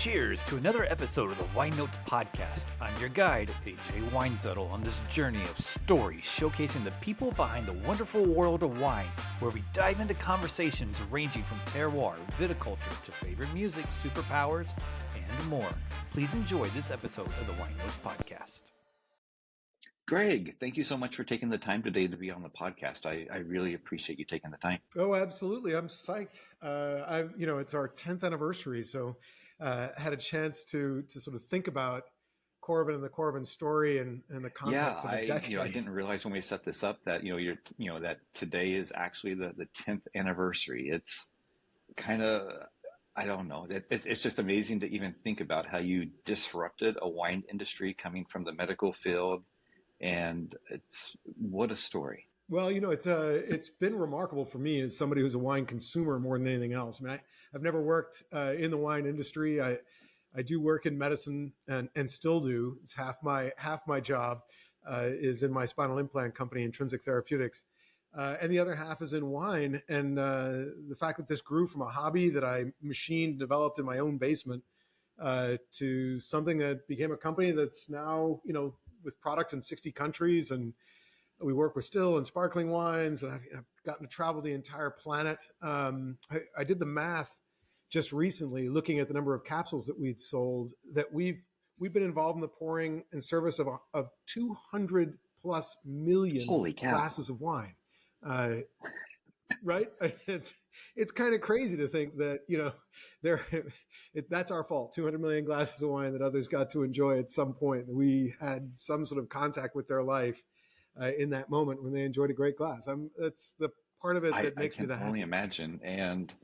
Cheers to another episode of the Wine Notes Podcast. I'm your guide, AJ Weinzettel, on this journey of stories showcasing the people behind the wonderful world of wine, where we dive into conversations ranging from terroir, viticulture, to favorite music, superpowers, and more. Please enjoy this episode of the Wine Notes Podcast. Greg, thank you so much for taking the time today to be on the podcast. I really appreciate you taking the time. Oh, absolutely. I'm psyched. It's our 10th anniversary. So had a chance to sort of think about Coravin and the Coravin story and the context of a decade. I didn't realize when we set this up that, that today is actually the 10th anniversary. It's kind of, I don't know. It's just amazing to even think about how you disrupted a wine industry coming from the medical field. And what a story. Well, it's been remarkable for me as somebody who's a wine consumer more than anything else. I mean, I've never worked in the wine industry. I do work in medicine and still do. It's half my job is in my spinal implant company, Intrinsic Therapeutics. And the other half is in wine. And the fact that this grew from a hobby that I machined, developed in my own basement to something that became a company that's now, with product in 60 countries, and we work with still and sparkling wines, and I've gotten to travel the entire planet. I did the math just recently, looking at the number of capsules that we'd sold, that we've been involved in the pouring and service of 200 plus million glasses of wine. Right? It's kind of crazy to think that, that's our fault. 200 million glasses of wine that others got to enjoy at some point. We had some sort of contact with their life in that moment when they enjoyed a great glass. That's the part of it that makes me the happiest. I can only imagine. And,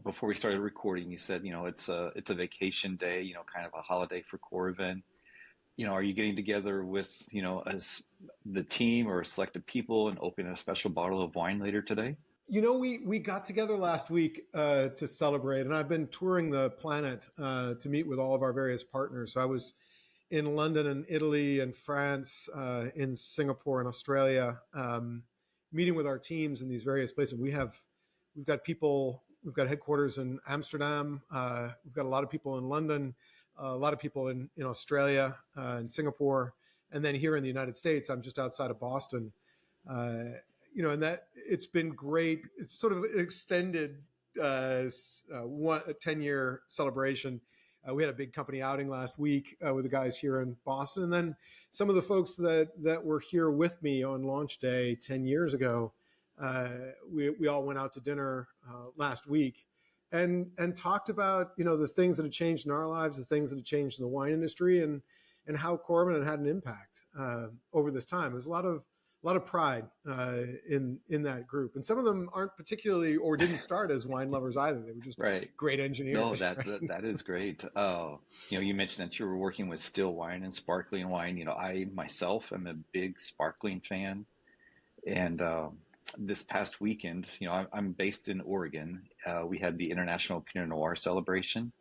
before we started recording, you said, it's a vacation day, kind of a holiday for Coravin. Are you getting together with, as the team or selected people and opening a special bottle of wine later today? We got together last week to celebrate, and I've been touring the planet to meet with all of our various partners. So I was in London and Italy and France, in Singapore and Australia, meeting with our teams in these various places. We've got headquarters in Amsterdam. We've got a lot of people in London, a lot of people in Australia and Singapore. And then here in the United States, I'm just outside of Boston. And that it's been great. It's sort of an extended 10-year celebration. We had a big company outing last week with the guys here in Boston. And then some of the folks that were here with me on launch day 10 years ago, we all went out to dinner last week and talked about, the things that had changed in our lives, the things that had changed in the wine industry, and how Coravin had an impact over this time. There's a lot of pride in that group, and some of them aren't particularly or didn't start as wine lovers either. They were just great engineers. No, that is great. You mentioned that you were working with still wine and sparkling wine. I myself am a big sparkling fan, and this past weekend, I'm based in Oregon. We had the International Pinot Noir celebration.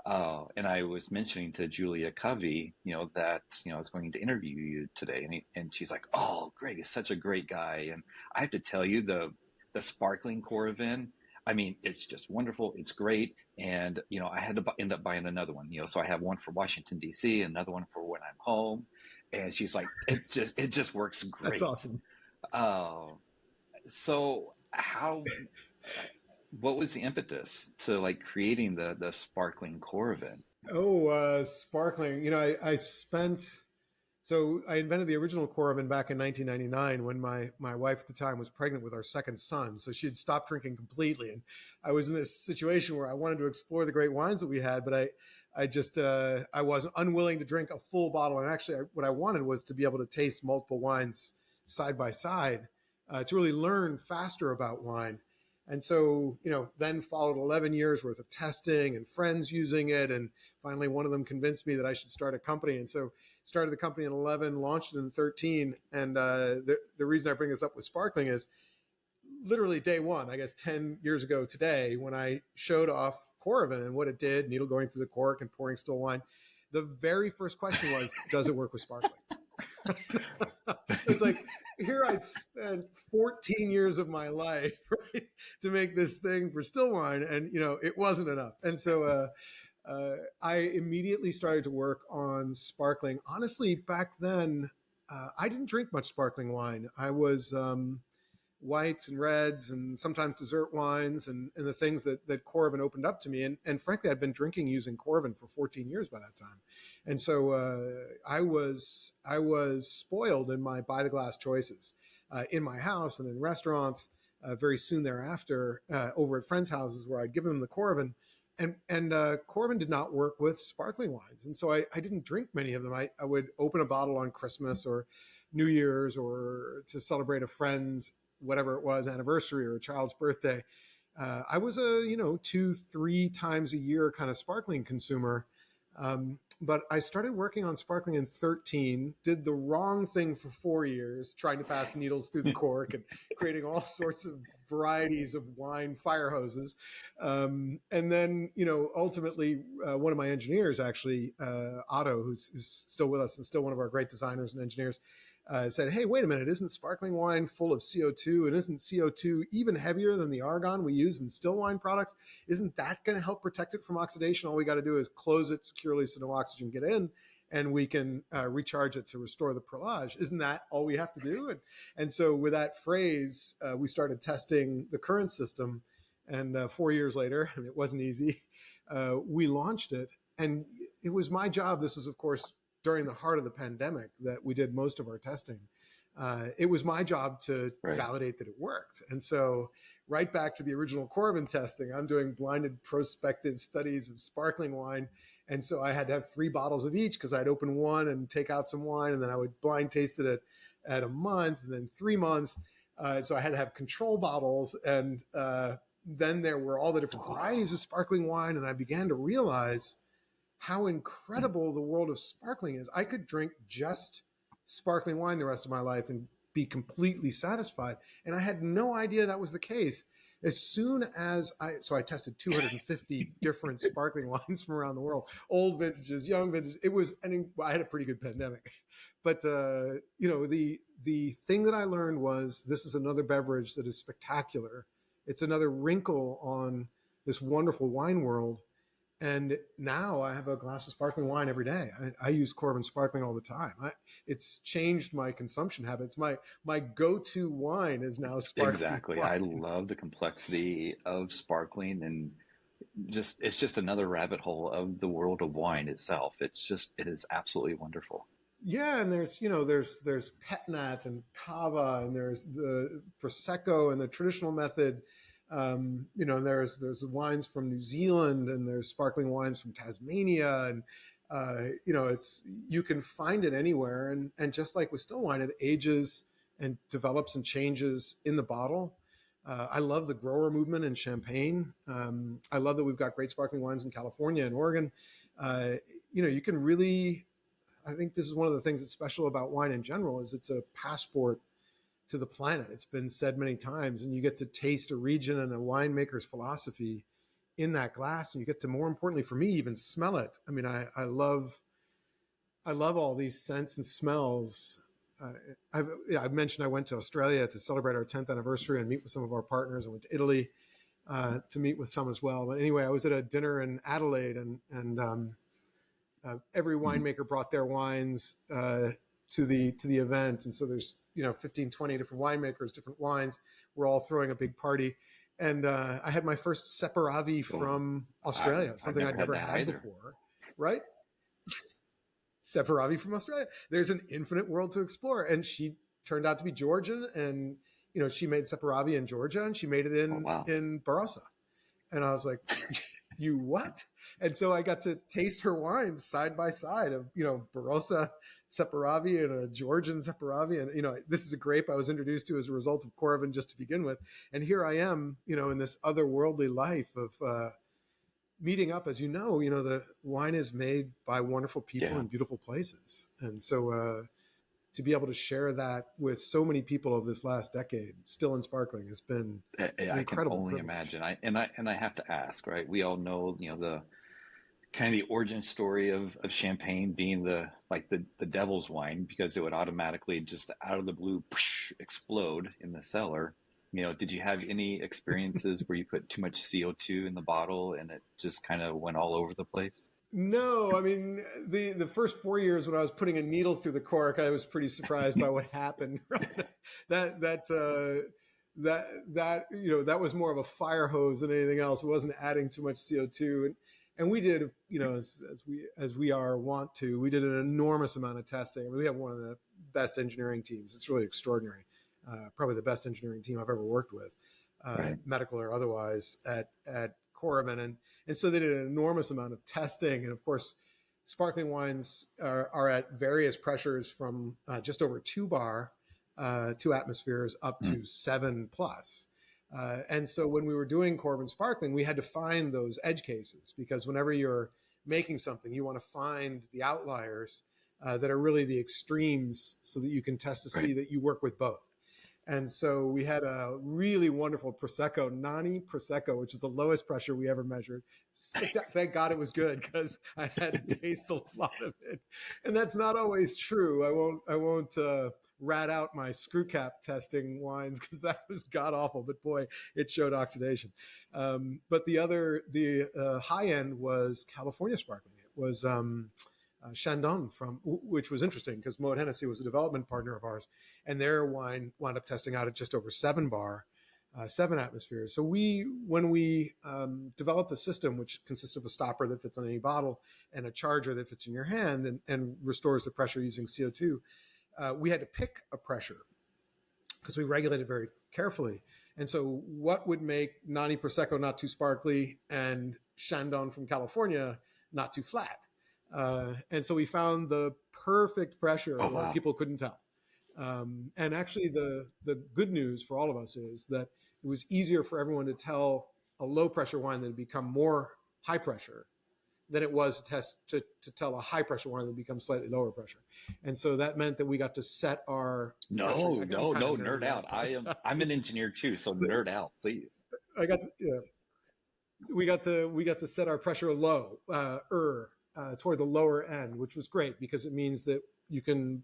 And I was mentioning to Julia Covey, that, I was going to interview you today. And she's like, "Oh, Greg is such a great guy." And I have to tell you, the sparkling Coravin, it's just wonderful. It's great. And, I had to end up buying another one, so I have one for Washington, D.C., another one for when I'm home. And she's like, it just works great. That's awesome. So what was the impetus to creating the sparkling Coravin? Sparkling. I invented the original Coravin back in 1999 when my wife at the time was pregnant with our second son. So she had stopped drinking completely. And I was in this situation where I wanted to explore the great wines that we had, but I was unwilling to drink a full bottle. And actually what I wanted was to be able to taste multiple wines side by side to really learn faster about wine. And so, then followed 11 years worth of testing and friends using it. And finally, one of them convinced me that I should start a company. And so started the company in 11, launched it in 13. And the reason I bring this up with sparkling is literally day one, I guess 10 years ago today, when I showed off Coravin and what it did, needle going through the cork and pouring still wine. The very first question was, does it work with sparkling? It's like, here I'd spent 14 years of my life, right, to make this thing for still wine, and it wasn't enough. And so I immediately started to work on sparkling. Honestly, back then, I didn't drink much sparkling wine. I was whites and reds and sometimes dessert wines and the things that Coravin opened up to me. And frankly, I'd been drinking using Coravin for 14 years by that time. And so I was spoiled in my by the glass choices in my house and in restaurants very soon thereafter over at friends' houses where I'd given them the Coravin. And Coravin did not work with sparkling wines. And so I didn't drink many of them. I would open a bottle on Christmas or New Year's or to celebrate a friend's whatever it was, anniversary or a child's birthday. I was a 2-3 times a year kind of sparkling consumer. But I started working on sparkling in 13, did the wrong thing for 4 years, trying to pass needles through the cork and creating all sorts of varieties of wine fire hoses. And then, ultimately, one of my engineers, actually, Otto, who's still with us and still one of our great designers and engineers, said, hey, wait a minute, isn't sparkling wine full of CO2? And isn't CO2 even heavier than the argon we use in still wine products? Isn't that going to help protect it from oxidation? All we got to do is close it securely so no oxygen get in, and we can recharge it to restore the perlage. Isn't that all we have to do? And so with that phrase, we started testing the current system. And 4 years later, and it wasn't easy, we launched it. And it was my job. This was, of course, during the heart of the pandemic that we did most of our testing. It was my job to validate that it worked. And so right back to the original Coravin testing, I'm doing blinded prospective studies of sparkling wine. And so I had to have 3 bottles of each because I'd open one and take out some wine, and then I would blind taste it at a month and then 3 months. So I had to have control bottles. And then there were all the different varieties of sparkling wine. And I began to realize how incredible the world of sparkling is. I could drink just sparkling wine the rest of my life and be completely satisfied. And I had no idea that was the case. As soon as I tested 250 different sparkling wines from around the world, old vintages, young vintages. I had a pretty good pandemic. But, the thing that I learned was this is another beverage that is spectacular. It's another wrinkle on this wonderful wine world. And now I have a glass of sparkling wine every day. I use Coravin sparkling all the time. It's changed my consumption habits. My go-to wine is now sparkling. Exactly. Wine. I love the complexity of sparkling, and it's just another rabbit hole of the world of wine itself. It is absolutely wonderful. Yeah, and there's pet nat and cava, and there's the prosecco and the traditional method. There's wines from New Zealand, and there's sparkling wines from Tasmania, and you can find it anywhere. And just like with still wine, it ages and develops and changes in the bottle. I love the grower movement in Champagne. I love that we've got great sparkling wines in California and Oregon. You can really, I think this is one of the things that's special about wine in general is it's a passport to the planet. It's been said many times, and you get to taste a region and a winemaker's philosophy in that glass, and you get to, more importantly for me, even smell it. I mean, I love all these scents and smells. I've mentioned I went to Australia to celebrate our 10th anniversary and meet with some of our partners. I went to Italy to meet with some as well. But anyway, I was at a dinner in Adelaide, and every winemaker brought their wines to the event, and so there's 15, 20 different winemakers, different wines. We're all throwing a big party. And I had my first Separavi from Australia, something I'd never had before, right? Separavi from Australia. There's an infinite world to explore. And she turned out to be Georgian, and she made Separavi in Georgia, and she made it in Barossa. And I was like, you what? And so I got to taste her wines side by side of, Barossa Separavi and a Georgian Separavi. And, this is a grape I was introduced to as a result of Coravin just to begin with. And here I am, in this otherworldly life of meeting up. As the wine is made by wonderful people in beautiful places. And so to be able to share that with so many people of this last decade, still in sparkling, has been an incredible I can only privilege. imagine. I have to ask, right? We all know, the kind of the origin story of champagne being the devil's wine, because it would automatically just out of the blue explode in the cellar. Did you have any experiences where you put too much CO2 in the bottle and it just kind of went all over the place? No, I mean the first 4 years when I was putting a needle through the cork, I was pretty surprised by what happened. that that that was more of a fire hose than anything else. It wasn't adding too much CO2, and we did as we are wont to, we did an enormous amount of testing. I mean, we have one of the best engineering teams. It's really extraordinary. Probably the best engineering team I've ever worked with, Right. medical or otherwise, at Coravin, and so they did an enormous amount of testing. And of course, sparkling wines are at various pressures from just over 2 bar, 2 atmospheres, up to 7+. And so when we were doing Coravin Sparkling, we had to find those edge cases, because whenever you're making something, you want to find the outliers that are really the extremes, so that you can test to see that you work with both. And so we had a really wonderful Prosecco, Nani Prosecco, which is the lowest pressure we ever measured. Thank God it was good, because I had to taste a lot of it. And that's not always true. I won't rat out my screw cap testing wines, because that was god awful, but boy, it showed oxidation. But the high end was California Sparkling. It was Chandon, which was interesting, because Moet Hennessy was a development partner of ours, and their wine wound up testing out at just over 7 bar, 7 atmospheres. So when we developed the system, which consists of a stopper that fits on any bottle and a charger that fits in your hand and restores the pressure using CO2, we had to pick a pressure, because we regulated very carefully. And so what would make Nani Prosecco not too sparkly and Chandon from California not too flat? And so we found the perfect pressure where people couldn't tell. And actually the good news for all of us is that it was easier for everyone to tell a low pressure wine that had become more high pressure than it was to tell a high pressure wine that becomes slightly lower pressure. And so that meant that we got to set our nerd out. I'm an engineer too, so nerd out, please. We got to set our pressure low, toward the lower end, which was great, because it means that you can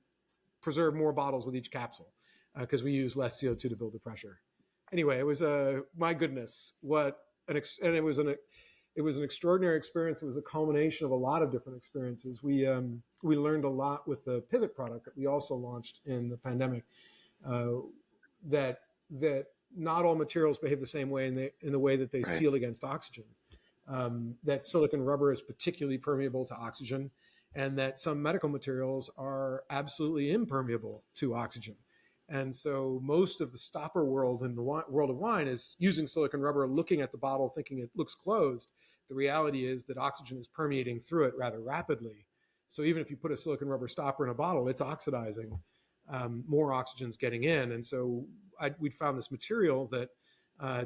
preserve more bottles with each capsule, because we use less CO2 to build the pressure. Anyway, it was my goodness, it was an extraordinary experience. It was a culmination of a lot of different experiences. We learned a lot with the Pivot product that we also launched in the pandemic, that not all materials behave the same way in the way that they seal against oxygen. That silicon rubber is particularly permeable to oxygen, and that some medical materials are absolutely impermeable to oxygen. And so most of the stopper world in the world of wine is using silicon rubber, looking at the bottle, thinking it looks closed. The reality is that oxygen is permeating through it rather rapidly. So even if you put a silicon rubber stopper in a bottle, it's oxidizing. More oxygen's getting in. And so we'd found this material that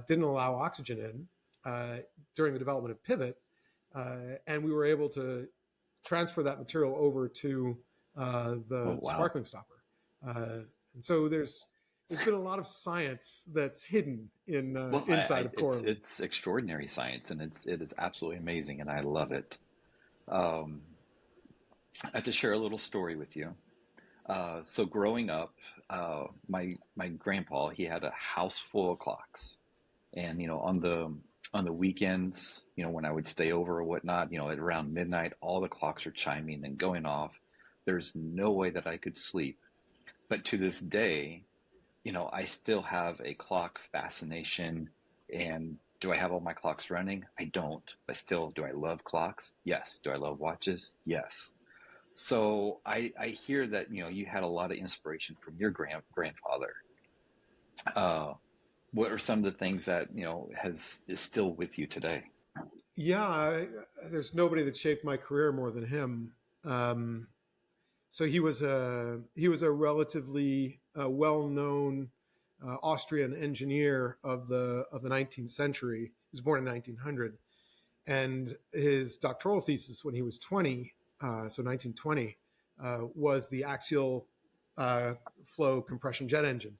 didn't allow oxygen in during the development of Pivot. And we were able to transfer that material over to the sparkling stopper. And so there's been a lot of science that's hidden inside of Coravin. It's extraordinary science, and it is absolutely amazing, and I love it. I have to share a little story with you. So growing up, my grandpa, he had a house full of clocks, and on the weekends, when I would stay over or whatnot, at around midnight, all the clocks are chiming and going off. There's no way that I could sleep. But to this day, I still have a clock fascination. And do I have all my clocks running? I don't. But still, do I love clocks? Yes. Do I love watches? Yes. So I hear that, you had a lot of inspiration from your grandfather. What are some of the things that, is still with you today? Yeah, there's nobody that shaped my career more than him. So he was a relatively well-known Austrian engineer of the 19th century. He was born in 1900, and his doctoral thesis when he was 20, so 1920, was the axial flow compression jet engine,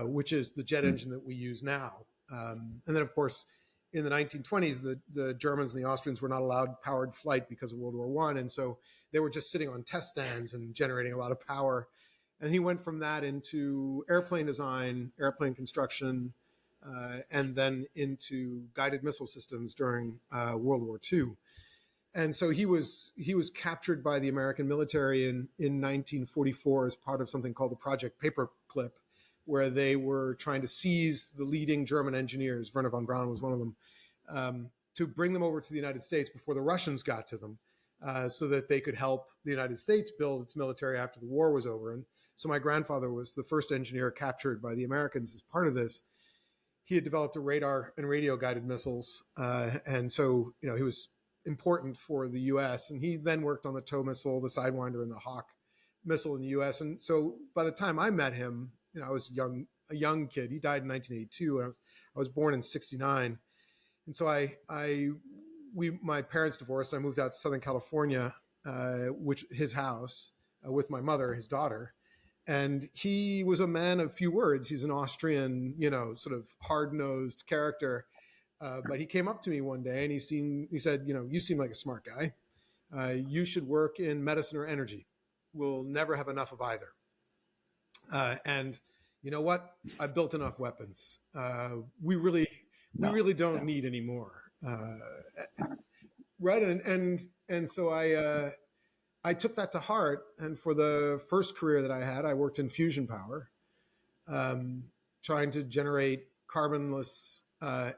which is the jet engine that we use now. And then, of course, in the 1920s, the Germans and the Austrians were not allowed powered flight because of World War I. And so they were just sitting on test stands and generating a lot of power. And he went from that into airplane design, airplane construction, and then into guided missile systems during World War II. And so he was captured by the American military in 1944 as part of something called the Project Paperclip, where they were trying to seize the leading German engineers. Werner von Braun was one of them, to bring them over to the United States before the Russians got to them, so that they could help the United States build its military after the war was over. And so my grandfather was the first engineer captured by the Americans as part of this. He had developed a radar and radio guided missiles, and so he was important for the U.S. And he then worked on the TOW missile, the Sidewinder, and the Hawk missile in the U.S. And so by the time I met him, I was a young kid. He died in 1982, and I was born in '69. And so my parents divorced. I moved out to Southern California, his house, with my mother, his daughter. And he was a man of few words. He's an Austrian, sort of hard-nosed character. But he came up to me one day and he said, you seem like a smart guy. You should work in medicine or energy. We'll never have enough of either. And you know what? I built enough weapons. We really don't need any more. Right. And so I took that to heart. And for the first career that I had, I worked in fusion power, trying to generate carbonless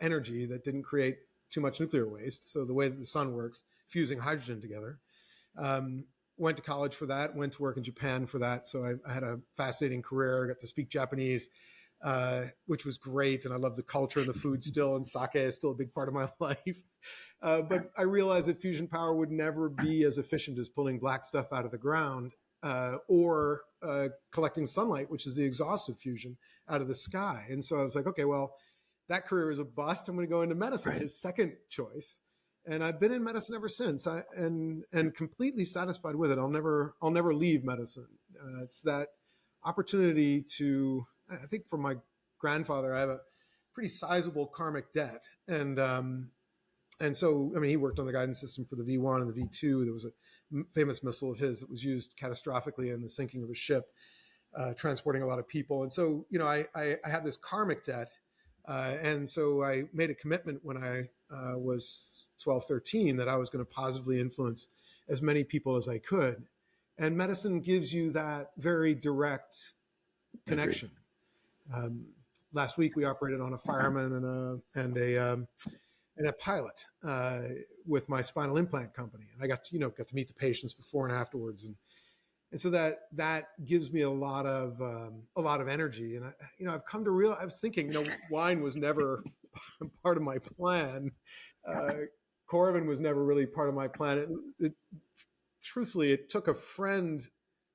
energy that didn't create too much nuclear waste. So the way that the sun works, fusing hydrogen together. Went to college for that, went to work in Japan for that. So I had a fascinating career. I got to speak Japanese, which was great. And I love the culture and the food still, and sake is still a big part of my life. But I realized that fusion power would never be as efficient as pulling black stuff out of the ground, or collecting sunlight, which is the exhaust of fusion, out of the sky. And so I was like, okay, well, that career is a bust. I'm going to go into medicine, right. His second choice. And I've been in medicine ever since, and completely satisfied with it. I'll never leave medicine. It's that opportunity to, I think for my grandfather, I have a pretty sizable karmic debt. And so, he worked on the guidance system for the V1 and the V2. There was a famous missile of his that was used catastrophically in the sinking of a ship, transporting a lot of people. And so, I had this karmic debt. And so I made a commitment when I was 12, 13 that I was going to positively influence as many people as I could. And medicine gives you that very direct connection. Last week we operated on a fireman and a pilot with my spinal implant company, and I got to meet the patients before and afterwards, and so that gives me a lot of energy. And I've come to realize, I was thinking, wine was never part of my plan. Coravin was never really part of my plan. Truthfully, it took a friend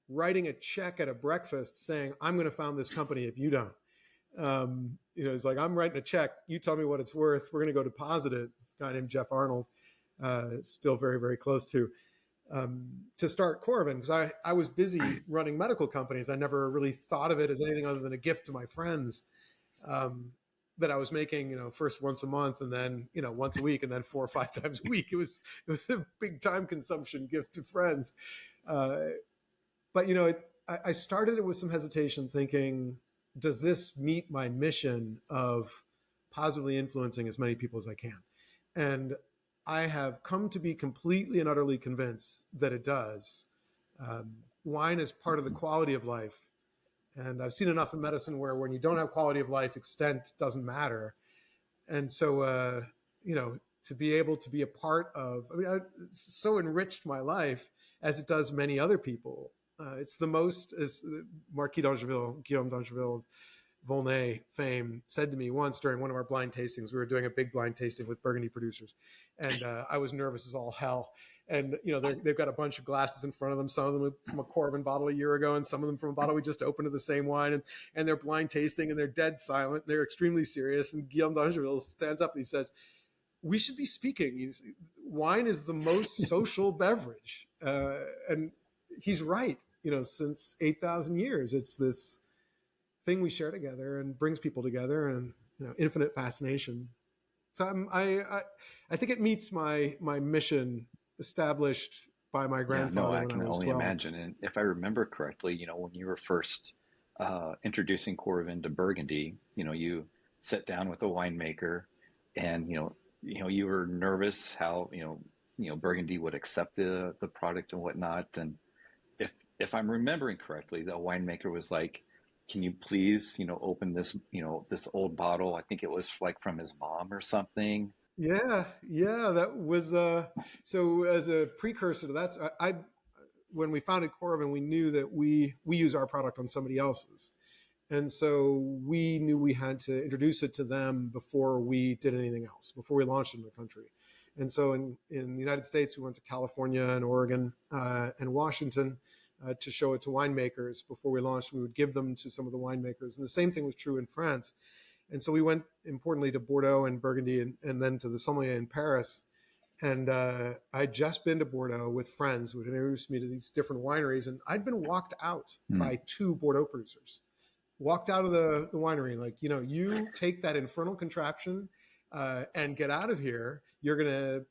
writing a check at a breakfast saying, "I'm going to found this company if you don't." It's like, I'm writing a check. You tell me what it's worth. We're going to go deposit it. This guy named Jeff Arnold, still very, very close to start Coravin, because I was busy running medical companies. I never really thought of it as anything other than a gift to my friends, that I was making, first once a month, and then, once a week, and then 4 or 5 times a week. It was a big time consumption gift to friends. But, I started it with some hesitation, thinking, does this meet my mission of positively influencing as many people as I can? And I have come to be completely and utterly convinced that it does. Wine is part of the quality of life. And I've seen enough in medicine where when you don't have quality of life, extent doesn't matter. And so, to be able to be a part of, it's so enriched my life as it does many other people. It's the most, as Marquis d'Angeville, Guillaume d'Angeville of Volnay fame, said to me once during one of our blind tastings. We were doing a big blind tasting with Burgundy producers, and I was nervous as all hell. And they've got a bunch of glasses in front of them. Some of them from a Coravin bottle a year ago, and some of them from a bottle we just opened of the same wine. And they're blind tasting, and they're dead silent. They're extremely serious. And Guillaume d'Angeville stands up and he says, "We should be speaking. Wine is the most social beverage," and he's right. Since 8,000 years, it's this thing we share together and brings people together, and infinite fascination. So I think it meets my mission established by my grandfather I when can I was only 12. imagine. And if I remember correctly, when you were first introducing Coravin to Burgundy, you sit down with a winemaker, and you were nervous how Burgundy would accept the product and whatnot. And if I'm remembering correctly, the winemaker was like, "Can you please open this old bottle? I think it was like from his mom or something." Yeah, yeah, that was so as a precursor to that. I when we founded Coravin, we knew that we use our product on somebody else's, and so we knew we had to introduce it to them before we did anything else, before we launched it in the country. And so in the United States, we went to California and Oregon and Washington to show it to winemakers. Before we launched, we would give them to some of the winemakers, and the same thing was true in France. And so we went, importantly, to Bordeaux and Burgundy, and then to the sommelier in Paris. And I'd just been to Bordeaux with friends who had introduced me to these different wineries, and I'd been walked out by 2 Bordeaux producers. Walked out of the winery, like, you take that infernal contraption and get out of here. You're gonna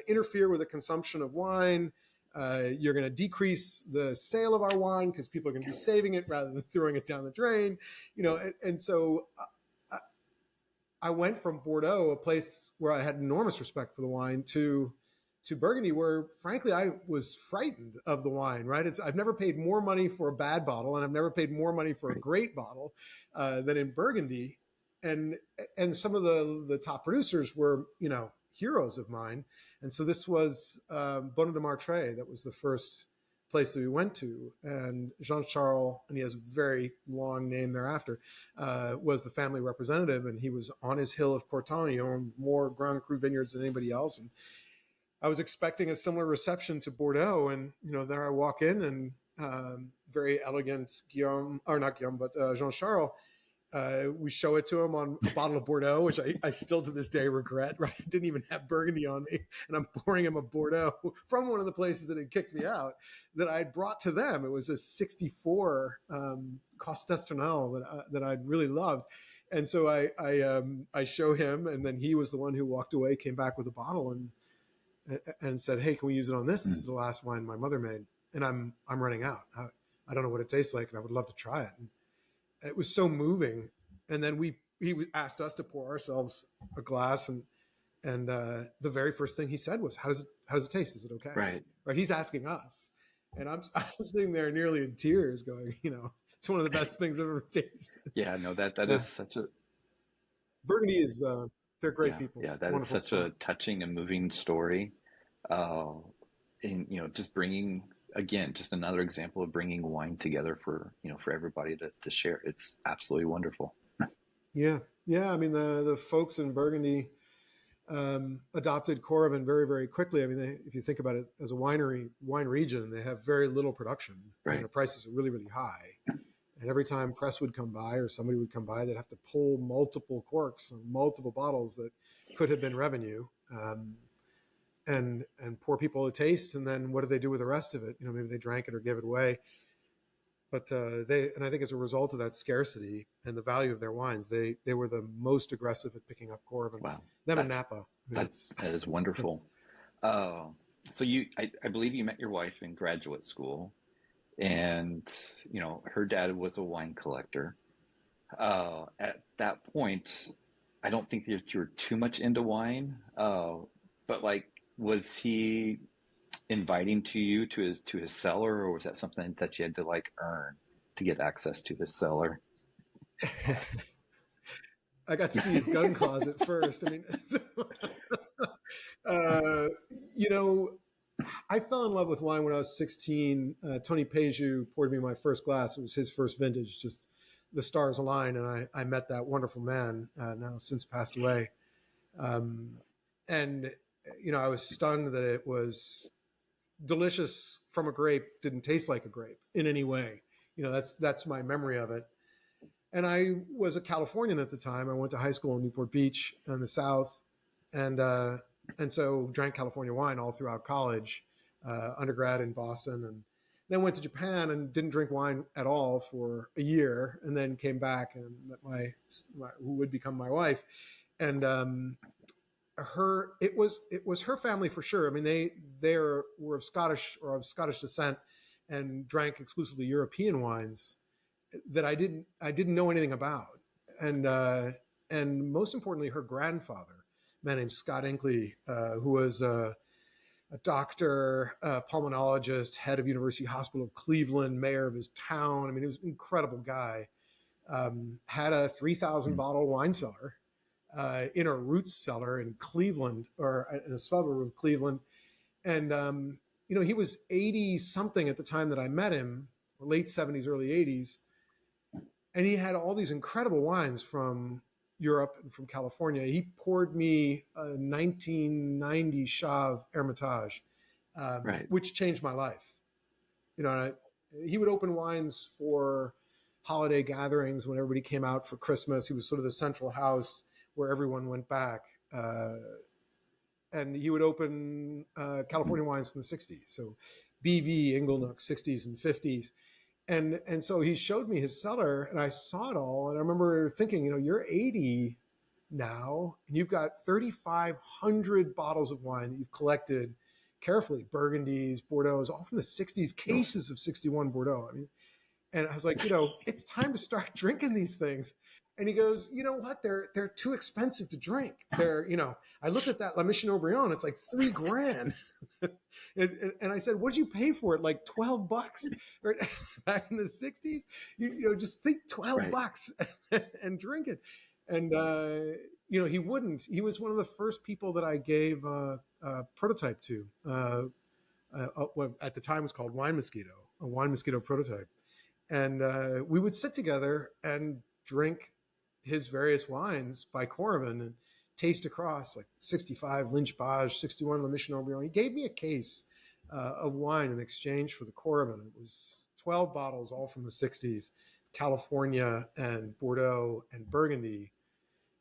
interfere with the consumption of wine. You're going to decrease the sale of our wine because people are going to be saving it rather than throwing it down the drain. And so I went from Bordeaux, a place where I had enormous respect for the wine, to Burgundy, where frankly I was frightened of the wine. Right? I've never paid more money for a bad bottle, and I've never paid more money for a great bottle than in Burgundy. And some of the top producers were heroes of mine. And so this was Bonnet de Martray. That was the first place that we went to. And Jean-Charles, and he has a very long name thereafter, was the family representative. And he was on his hill of Corton. He owned more Grand Cru vineyards than anybody else. And I was expecting a similar reception to Bordeaux. And, there I walk in, and very elegant Jean-Charles, we show it to him on a bottle of Bordeaux, which I still to this day regret, right? I didn't even have Burgundy on me, and I'm pouring him a Bordeaux from one of the places that had kicked me out that I had brought to them. It was a 64 Coste d'Estournel that I'd really loved. And so I show him, and then he was the one who walked away, came back with a bottle and said, "Hey, can we use it on this? This is the last wine my mother made, and I'm running out. I don't know what it tastes like, and I would love to try it." And it was so moving. And then he asked us to pour ourselves a glass, and the very first thing he said was, "How does it taste? Is it okay?" Right. He's asking us, and I'm sitting there nearly in tears, going, it's one of the best things I've ever tasted. Yeah, no, that is such a Burgundy is they're great people. Yeah, that is such a touching and moving story. And just bringing, again, just another example of bringing wine together for everybody to share. It's absolutely wonderful. Yeah. I mean, the folks in Burgundy adopted Coravin very, very quickly. I mean, if you think about it as a wine region, they have very little production. Right. And their prices are really, really high. And every time press would come by or somebody would come by, they'd have to pull multiple corks and multiple bottles that could have been revenue. And pour people a taste, and then what do they do with the rest of it? Maybe they drank it or gave it away. But I think as a result of that scarcity and the value of their wines, they were the most aggressive at picking up Coravin. Wow. Them and Napa. That is wonderful. So I believe you met your wife in graduate school, and her dad was a wine collector. At that point, I don't think that you were too much into wine, but was he inviting you to his cellar, or was that something that you had to earn to get access to his cellar? I got to see his gun closet first. I mean, I fell in love with wine when I was 16. Tony Peju poured me my first glass. It was his first vintage. Just the stars aligned, and I met that wonderful man, now since passed away. And I was stunned that it was delicious from a grape, didn't taste like a grape in any way. That's my memory of it. And I was a Californian at the time. I went to high school in Newport Beach in the South, and so drank California wine all throughout college, undergrad in Boston, and then went to Japan and didn't drink wine at all for a year, and then came back and met my who would become my wife, and it was her family for sure. I mean, they were of Scottish descent and drank exclusively European wines that I didn't know anything about. And and most importantly, her grandfather, a man named Scott Inkley, who was a doctor, a pulmonologist, head of University Hospital of Cleveland, mayor of his town. I mean, he was an incredible guy. Had a 3,000 bottle wine cellar in a roots cellar in Cleveland, or in a suburb of Cleveland. And, he was 80 something at the time that I met him, late 70s, early 80s. And he had all these incredible wines from Europe and from California. He poured me a 1990 Chave Hermitage, Right. which changed my life. He would open wines for holiday gatherings when everybody came out for Christmas. He was sort of the central house where everyone went back. And he would open California wines from the 60s. So BV, Inglenook, 60s and 50s. And so he showed me his cellar, and I saw it all. And I remember thinking, you're 80 now, and you've got 3,500 bottles of wine that you've collected carefully, Burgundies, Bordeaux's, all from the 60s, cases of 61 Bordeaux. I mean, and I was like, it's time to start drinking these things. And he goes, you know what? They're too expensive to drink. I looked at that La Mission Aubryon. It's like $3,000. and I said, what'd you pay for it? Like $12 back in the 60s? Just think $12 and drink it. And, he wouldn't. He was one of the first people that I gave a prototype to. What at the time was called Wine Mosquito, a Wine Mosquito prototype. And we would sit together and drink his various wines by Coravin and taste across, like 65 Lynch Bage, 61 La Mission Aubryon. He gave me a case of wine in exchange for the Coravin. It was 12 bottles, all from the 60s, California and Bordeaux and Burgundy.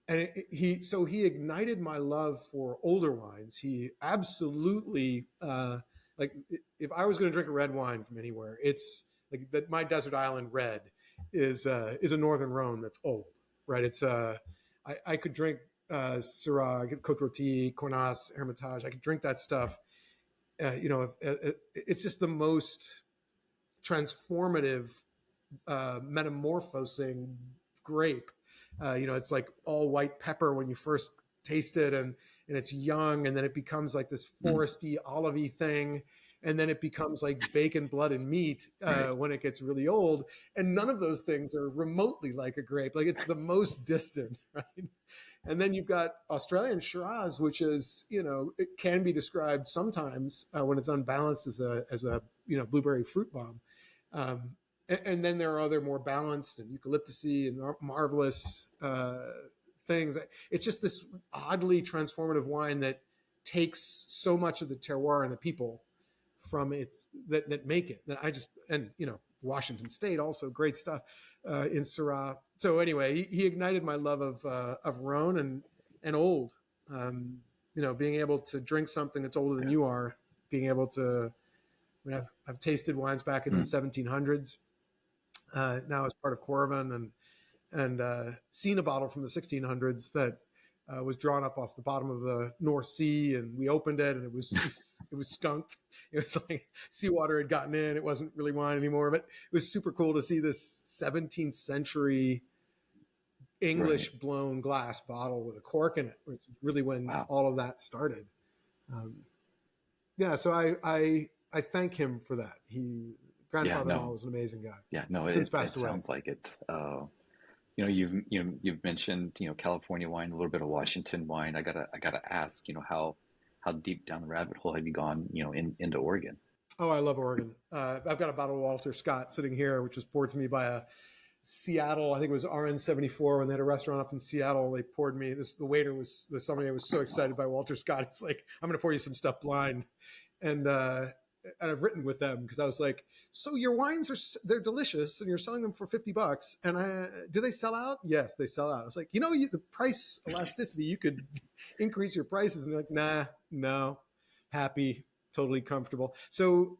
And he ignited my love for older wines. He absolutely, if I was going to drink a red wine from anywhere, it's like that. My desert island red is a Northern Rhone that's old, right? It's I could drink Syrah, Côte Rôtie, Cornas, Hermitage. I could drink that stuff. It's just the most transformative, metamorphosing grape. It's like all white pepper when you first taste it, and it's young, and then it becomes like this foresty, olivey thing. And then it becomes like bacon, blood, and meat when it gets really old. And none of those things are remotely like a grape. Like it's the most distant, right? And then you've got Australian Shiraz, which is, it can be described sometimes when it's unbalanced as a blueberry fruit bomb. And then there are other more balanced and eucalyptusy and marvelous things. It's just this oddly transformative wine that takes so much of the terroir and the people from that make it. That Washington State also great stuff in Syrah. So anyway, he ignited my love of Rhone and old. Being able to drink something that's older than you are, being able to. I've tasted wines back in the 1700s. Now as part of Coravin and seen a bottle from the 1600s that was drawn up off the bottom of the North Sea, and we opened it, and it was skunked. It was like seawater had gotten in. It wasn't really wine anymore, but it was super cool to see this 17th century English blown glass bottle with a cork in it. It's really when all of that started. So I thank him for that. Grandfather-in-law was an amazing guy. Yeah, no, since it passed away. Sounds like it. You've mentioned California wine, a little bit of Washington wine. I gotta ask, how deep down the rabbit hole have you gone, into Oregon? Oh, I love Oregon. I've got a bottle of Walter Scott sitting here, which was poured to me by a Seattle. I think it was RN74 when they had a restaurant up in Seattle. They poured me this. The waiter was the somebody I was so excited by Walter Scott. It's like, I'm going to pour you some stuff blind, and I've written with them because I was like, so your wines they're delicious and you're selling them for $50. And do they sell out? Yes, they sell out. I was like, the price elasticity, you could increase your prices. And they're like, nah, no, happy, totally comfortable. So,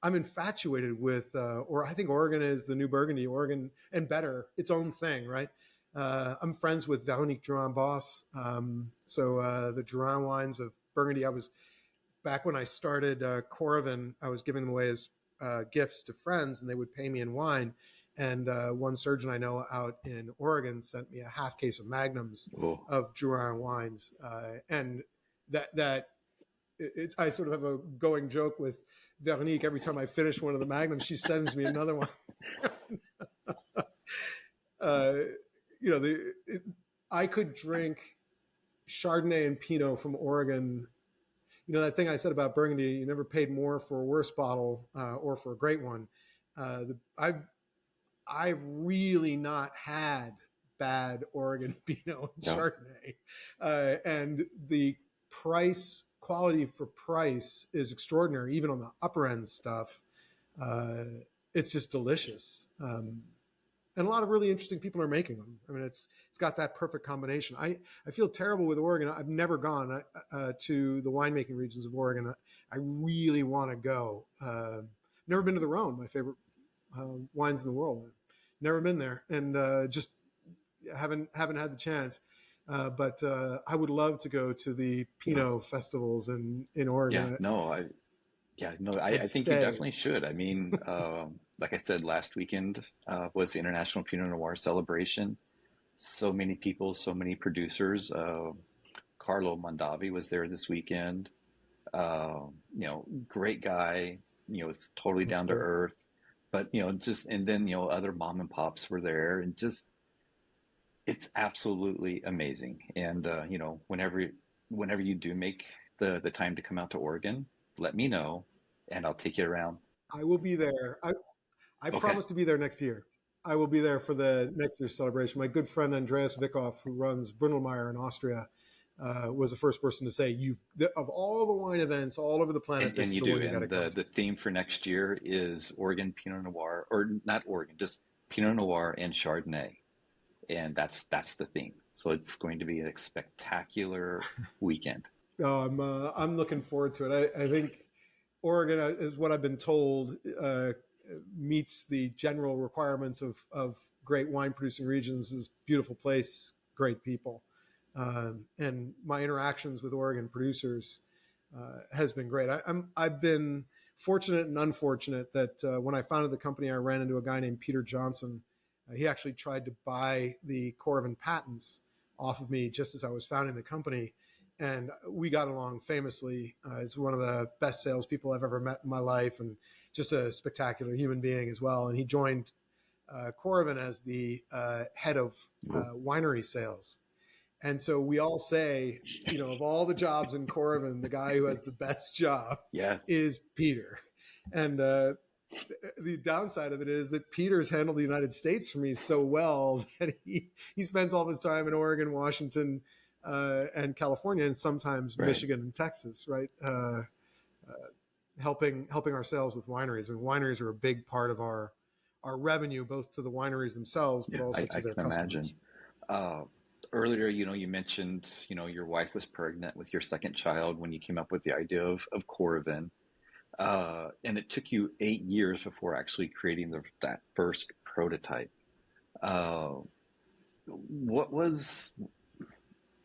I'm infatuated with, or I think Oregon is the new Burgundy, Oregon and better, its own thing, right? I'm friends with Veronique Drouin-Boss. The Drouin wines of Burgundy, back when I started Coravin, I was giving them away as gifts to friends, and they would pay me in wine. And one surgeon I know out in Oregon sent me a half case of magnums Oh, of Drouin wines, and it's, I sort of have a going joke with Veronique. Every time I finish one of the magnums, she sends me another one. uh, I could drink Chardonnay and Pinot from Oregon. That thing I said about Burgundy, you never paid more for a worse bottle or for a great one. I've really not had bad Oregon Pinot and yeah, Chardonnay, and the quality for price is extraordinary. Even on the upper end stuff, it's just delicious. And a lot of really interesting people are making them. I mean, it's got that perfect combination. I feel terrible with Oregon. I've never gone to the winemaking regions of Oregon. I really want to go. Never been to the Rhone, my favorite wines in the world. Never been there, and just haven't had the chance. But I would love to go to the Pinot festivals in Oregon. I think you definitely should. I mean, like I said, last weekend was the International Pinot Noir celebration. So many people, so many producers. Carlo Mondavi was there this weekend. Great guy. It's totally That's down to cool. earth. But and then other mom and pops were there, and just it's absolutely amazing. And whenever you do make the time to come out to Oregon, let me know, and I'll take you around. I will be there. I Okay. promise to be there next year. I will be there for the next year's celebration. My good friend Andreas Vickhoff, who runs Brunelmeyer in Austria, was the first person to say, of all the wine events all over the planet, this And is you the one do. you got to And come to. the theme for next year is Oregon Pinot Noir, or not Oregon, just Pinot Noir and Chardonnay. And that's the theme. So it's going to be a spectacular weekend. I'm looking forward to it. I think Oregon is what I've been told meets the general requirements of great wine producing regions. Is beautiful place, great people, and my interactions with Oregon producers has been great. I've been fortunate and unfortunate that when I founded the company, I ran into a guy named Peter Johnson. He actually tried to buy the Coravin patents off of me just as I was founding the company. And we got along famously. He's one of the best salespeople I've ever met in my life, and just a spectacular human being as well. And he joined Coravin as the head of winery sales. And so we all say, of all the jobs in Coravin, the guy who has the best job Yes. is Peter. And the downside of it is that Peter's handled the United States for me so well that he spends all of his time in Oregon, Washington, and California, and sometimes Right. Michigan and Texas, right? Helping our sales with wineries. I mean, wineries are a big part of our revenue, both to the wineries themselves, but also to I their can customers. imagine. Earlier, you mentioned, your wife was pregnant with your second child when you came up with the idea of Coravin. And it took you 8 years before actually creating that first prototype. What was,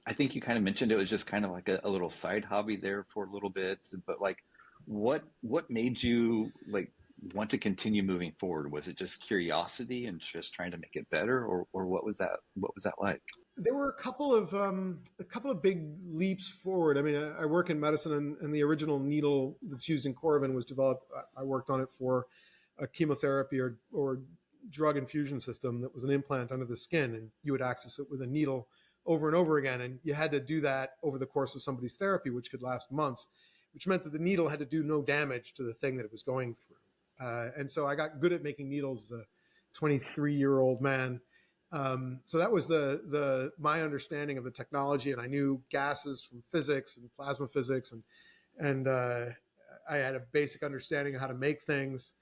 I think you kind of mentioned it was just kind of like a little side hobby there for a little bit, but like, what made you like want to continue moving forward? Was it just curiosity and just trying to make it better, or what was that? What was that like? There were a couple of big leaps forward. I mean, I work in medicine, and the original needle that's used in Coravin was developed. I worked on it for a chemotherapy or drug infusion system that was an implant under the skin, and you would access it with a needle over and over again, and you had to do that over the course of somebody's therapy, which could last months, which meant that the needle had to do no damage to the thing that it was going through. And so I got good at making needles as a 23-year-old man. So that was my understanding of the technology, and I knew gases from physics and plasma physics, and I had a basic understanding of how to make things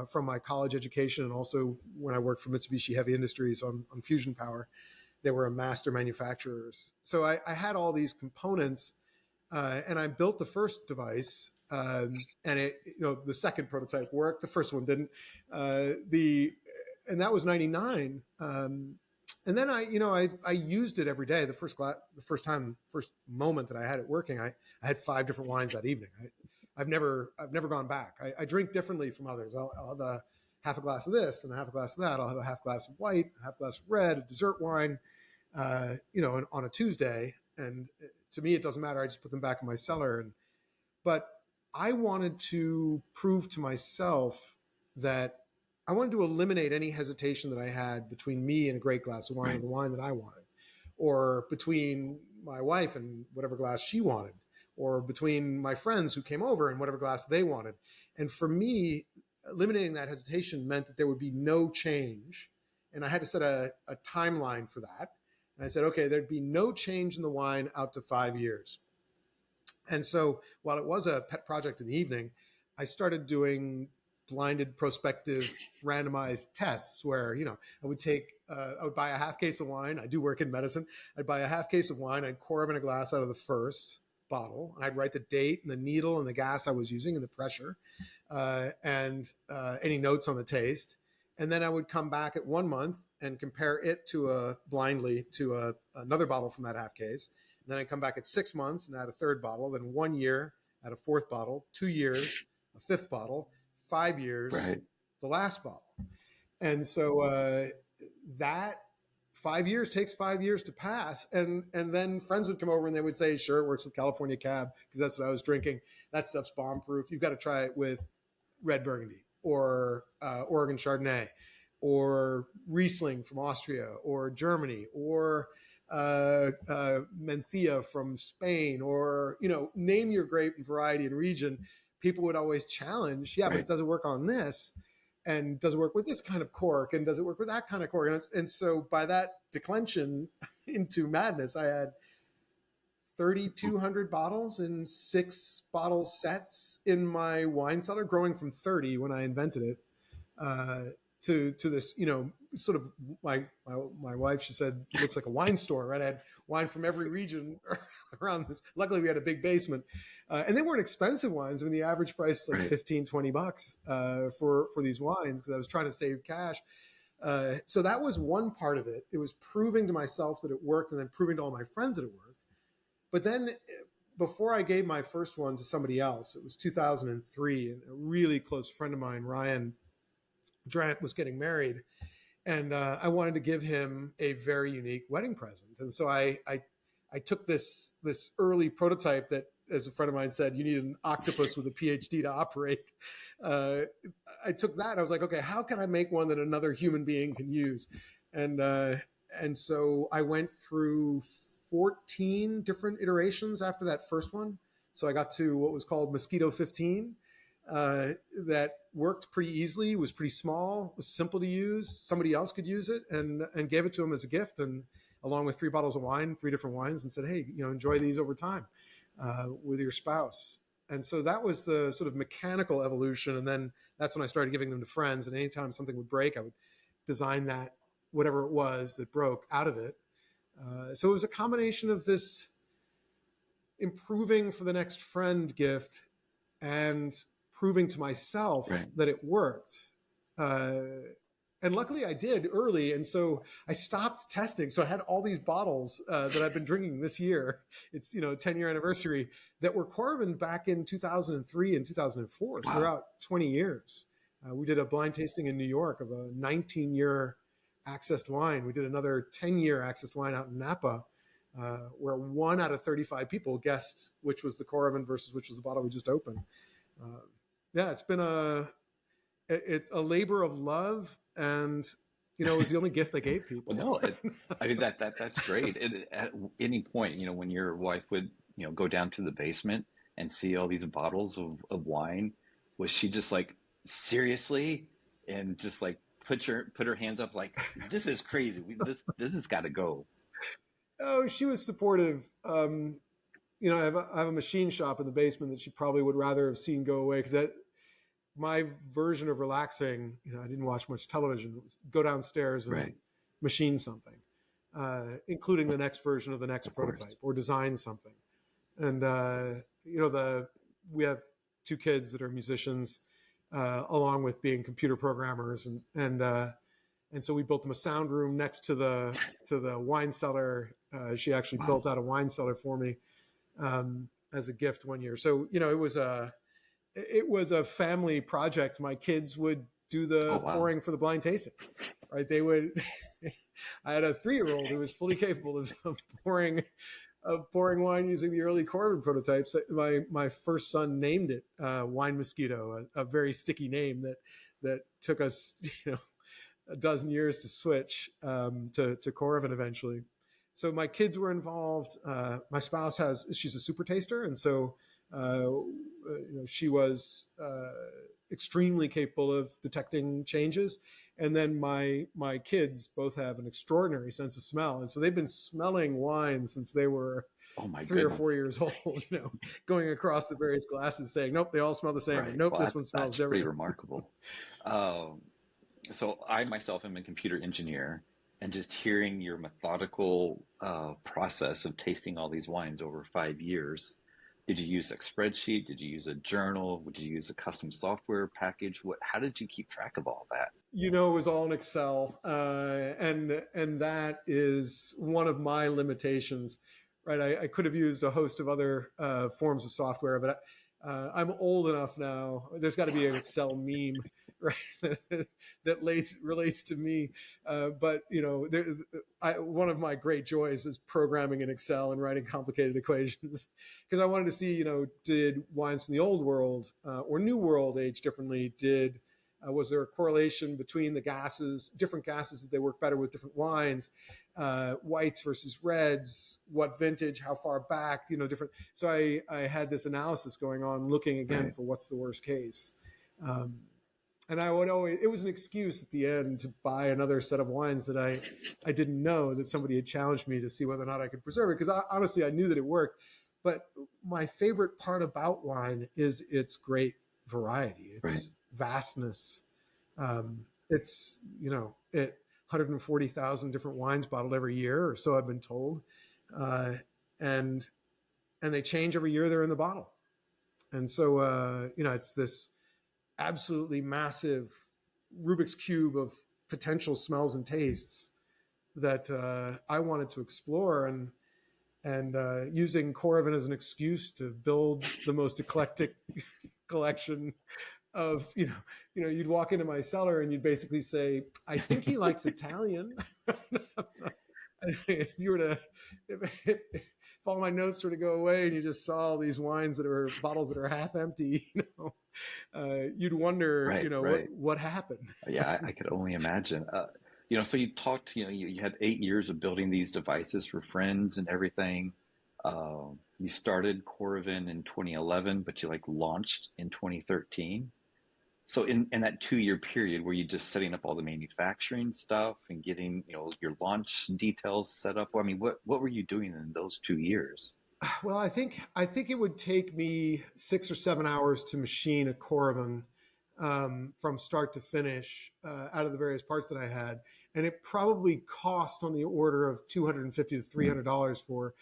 from my college education, and also when I worked for Mitsubishi Heavy Industries on fusion power. They were a master manufacturers. So I had all these components, and I built the first device, and it, the second prototype worked. The first one didn't. And that was 99. And then I used it every day. The first moment that I had it working, I had 5 different wines that evening. I've never gone back. I drink differently from others. I'll have half a glass of this and a half a glass of that. I'll have a half glass of white, a half glass of red, a dessert wine, on a Tuesday. And to me, it doesn't matter. I just put them back in my cellar. But I wanted to prove to myself that I wanted to eliminate any hesitation that I had between me and a great glass of wine, or the wine that I wanted, or between my wife and whatever glass she wanted, or between my friends who came over and whatever glass they wanted. And for me, eliminating that hesitation meant that there would be no change. And I had to set a timeline for that. And I said, okay, there'd be no change in the wine out to 5 years. And so while it was a pet project in the evening, I started doing blinded prospective randomized tests where, I would buy a half case of wine. I do work in medicine. I'd buy a half case of wine. I'd pour them in a glass out of the first bottle. And I'd write the date and the needle and the gas I was using and the pressure and any notes on the taste. And then I would come back at 1 month and compare it blindly to another bottle from that half case. And then I come back at 6 months and add a third bottle. Then 1 year, add a fourth bottle. 2 years, a fifth bottle. 5 years, the last bottle. And so that 5 years takes 5 years to pass. And then friends would come over and they would say, sure, it works with California Cab because that's what I was drinking. That stuff's bomb-proof. You've got to try it with red Burgundy or Oregon Chardonnay or Riesling from Austria or Germany or Mencia from Spain or, name your grape variety and region. People would always challenge, but it doesn't work on this, and does it work with this kind of cork, and does it work with that kind of cork? And so by that declension into madness, I had 3,200 bottles in 6 bottle sets in my wine cellar, growing from 30 when I invented it to this, sort of my wife, she said, it looks like a wine store, right? I had wine from every region around this. Luckily, we had a big basement. And they weren't expensive wines. I mean, the average price is like $15-20 for these wines because I was trying to save cash. So that was one part of it. It was proving to myself that it worked and then proving to all my friends that it worked. But then before I gave my first one to somebody else, it was 2003, and a really close friend of mine, Ryan Drant, was getting married. And I wanted to give him a very unique wedding present. And so I took this early prototype that, as a friend of mine said, you need an octopus with a PhD to operate. I took that. I was like, okay, how can I make one that another human being can use? And so I went through 14 different iterations after that first one. So I got to what was called Mosquito 15. That worked pretty easily, was pretty small, was simple to use. Somebody else could use it, and gave it to him as a gift, and along with 3 bottles of wine, 3 different wines, and said, hey, enjoy these over time with your spouse. And so that was the sort of mechanical evolution. And then that's when I started giving them to friends. And anytime something would break, I would design that, whatever it was that broke, out of it. So it was a combination of this improving for the next friend gift and proving to myself that it worked. And luckily I did early. And so I stopped testing. So I had all these bottles that I've been drinking this year. It's, 10-year anniversary, that were Coravin back in 2003 and 2004. So they're out 20 years. We did a blind tasting in New York of a 19-year accessed wine. We did another 10-year accessed wine out in Napa, where 1 out of 35 people guessed which was the Coravin versus which was the bottle we just opened. It's been a labor of love, and it was the only gift I gave people. Well, no, I mean that's great. At any point, when your wife would go down to the basement and see all these bottles of wine, was she just like, seriously, and just like put her hands up like, this is crazy, this has got to go? Oh, she was supportive. I have a machine shop in the basement that she probably would rather have seen go away, because my version of relaxing, I didn't watch much television. It was go downstairs and machine something, including the next version of the next prototype, or design something. And, we have 2 kids that are musicians, along with being computer programmers. And so we built them a sound room next to the wine cellar. She actually built out a wine cellar for me as a gift one year. So, it was a family project. My kids would do Oh, the wow. pouring for the blind tasting, right? They would. I had a 3-year-old who was fully capable of pouring wine using the early Coravin prototypes. My first son named it Wine Mosquito, a very sticky name that took us a dozen years to switch to Coravin eventually. So my kids were involved. My spouse she's a super taster, and so she was extremely capable of detecting changes. And then my kids both have an extraordinary sense of smell, and so they've been smelling wine since they were Oh my 3 or 4 goodness. years old. Going across the various glasses, saying, "Nope, they all smell the same," or Right. "Nope, Well, this one smells that's pretty different." remarkable. Um, so I myself am a computer engineer, and just hearing your methodical process of tasting all these wines over 5 years, did you use a spreadsheet? Did you use a journal? Did you use a custom software package? How did you keep track of all that? It was all in Excel, and that is one of my limitations, right? I could have used a host of other forms of software, but I'm old enough now. There's got to be an Excel meme, right, that relates to me. But one of my great joys is programming in Excel and writing complicated equations, because I wanted to see, did wines from the old world or new world age differently? Was there a correlation between the different gases that they work better with different wines, whites versus reds, what vintage, how far back, different. So I had this analysis going on, looking again Right. for what's the worst case. And it was an excuse at the end to buy another set of wines that I didn't know, that somebody had challenged me to see whether or not I could preserve it. Because honestly, I knew that it worked. But my favorite part about wine is its great variety, Right. its vastness. It's, 140,000 different wines bottled every year, or so I've been told. Uh, and they change every year they're in the bottle. And so, it's this absolutely massive Rubik's Cube of potential smells and tastes that I wanted to explore, and using Coravin as an excuse to build the most eclectic collection of you'd walk into my cellar and you'd basically say, "I think he likes Italian." If you were to if all my notes were to go away and you just saw all these wines that are bottles that are half empty, you'd wonder, Right. what Right. happened. Yeah, I could only imagine. So you talked, you had 8 years of building these devices for friends and everything. You started Coravin in 2011, but you launched in 2013. So in that 2 year period, were you just setting up all the manufacturing stuff and getting, your launch details set up? I mean, what were you doing in those 2 years? Well, I think it would take me 6 or 7 hours to machine a Coravin from start to finish out of the various parts that I had, and it probably cost on the order of $250 to Mm. $300 for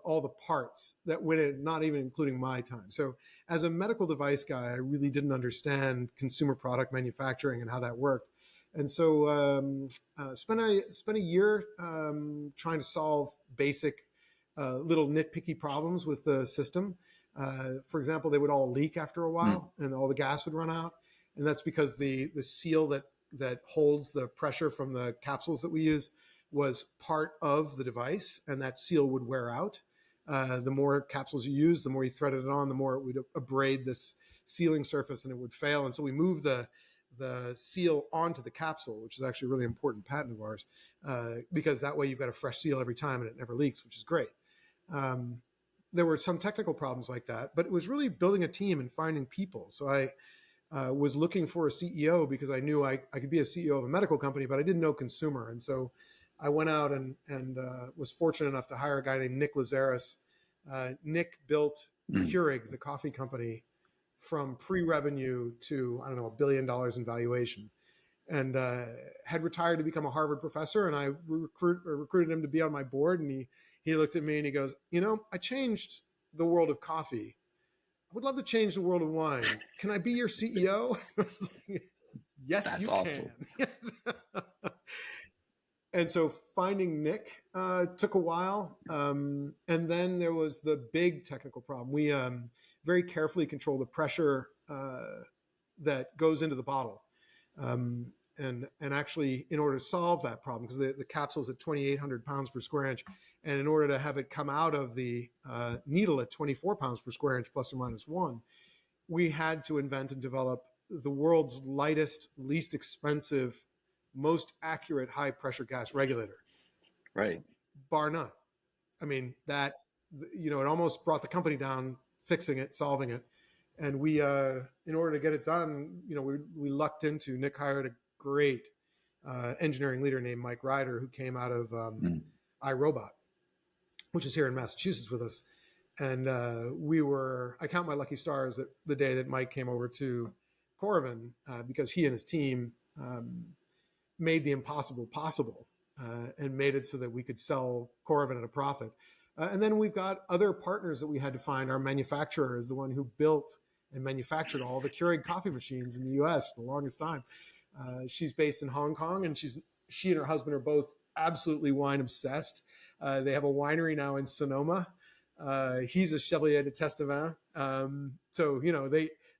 all the parts that went in, not even including my time. So, as a medical device guy, I really didn't understand consumer product manufacturing and how that worked, and so spent a year trying to solve basic little nitpicky problems with the system. For example, they would all leak after a Mm. while, and all the gas would run out, and that's because the seal that holds the pressure from the capsules that we use was part of the device, and that seal would wear out. The more capsules you use, the more you threaded it on, the more it would abrade this sealing surface, and it would fail. And so we moved the seal onto the capsule, which is actually a really important patent of ours, because that way you've got a fresh seal every time and it never leaks, which is great. Um, there were some technical problems like that, but it was really building a team and finding people. So I was looking for a CEO because I knew I could be a CEO of a medical company, but I didn't know consumer. And so I went out and was fortunate enough to hire a guy named Nick Lazaris. Nick built Mm. Keurig, the coffee company, from pre-revenue to, I don't know, $1 billion in valuation, and had retired to become a Harvard professor. And I recruited him to be on my board. And he looked at me and he goes, I changed the world of coffee. I would love to change the world of wine. Can I be your CEO? I was like, yes, That's you awesome. can. Yes. And so finding Nick took a while. And then there was the big technical problem. We very carefully control the pressure that goes into the bottle. And actually, in order to solve that problem, because the capsule is at 2,800 pounds per square inch, and in order to have it come out of the needle at 24 pounds per square inch, plus or minus one, we had to invent and develop the world's lightest, least expensive, most accurate high pressure gas regulator. Right. Bar none. I mean, that, it almost brought the company down, fixing it, solving it. And we, in order to get it done, we lucked into, Nick hired a great engineering leader named Mike Ryder, who came out of iRobot, which is here in Massachusetts with us. And I count my lucky stars that the day that Mike came over to Coravin, because he and his team made the impossible possible and made it so that we could sell Coravin at a profit. And then we've got other partners that we had to find. Our manufacturer is the one who built and manufactured all the Keurig coffee machines in the U.S. for the longest time. She's based in Hong Kong, and she and her husband are both absolutely wine obsessed. They have a winery now in Sonoma. He's a Chevalier de Testament. So,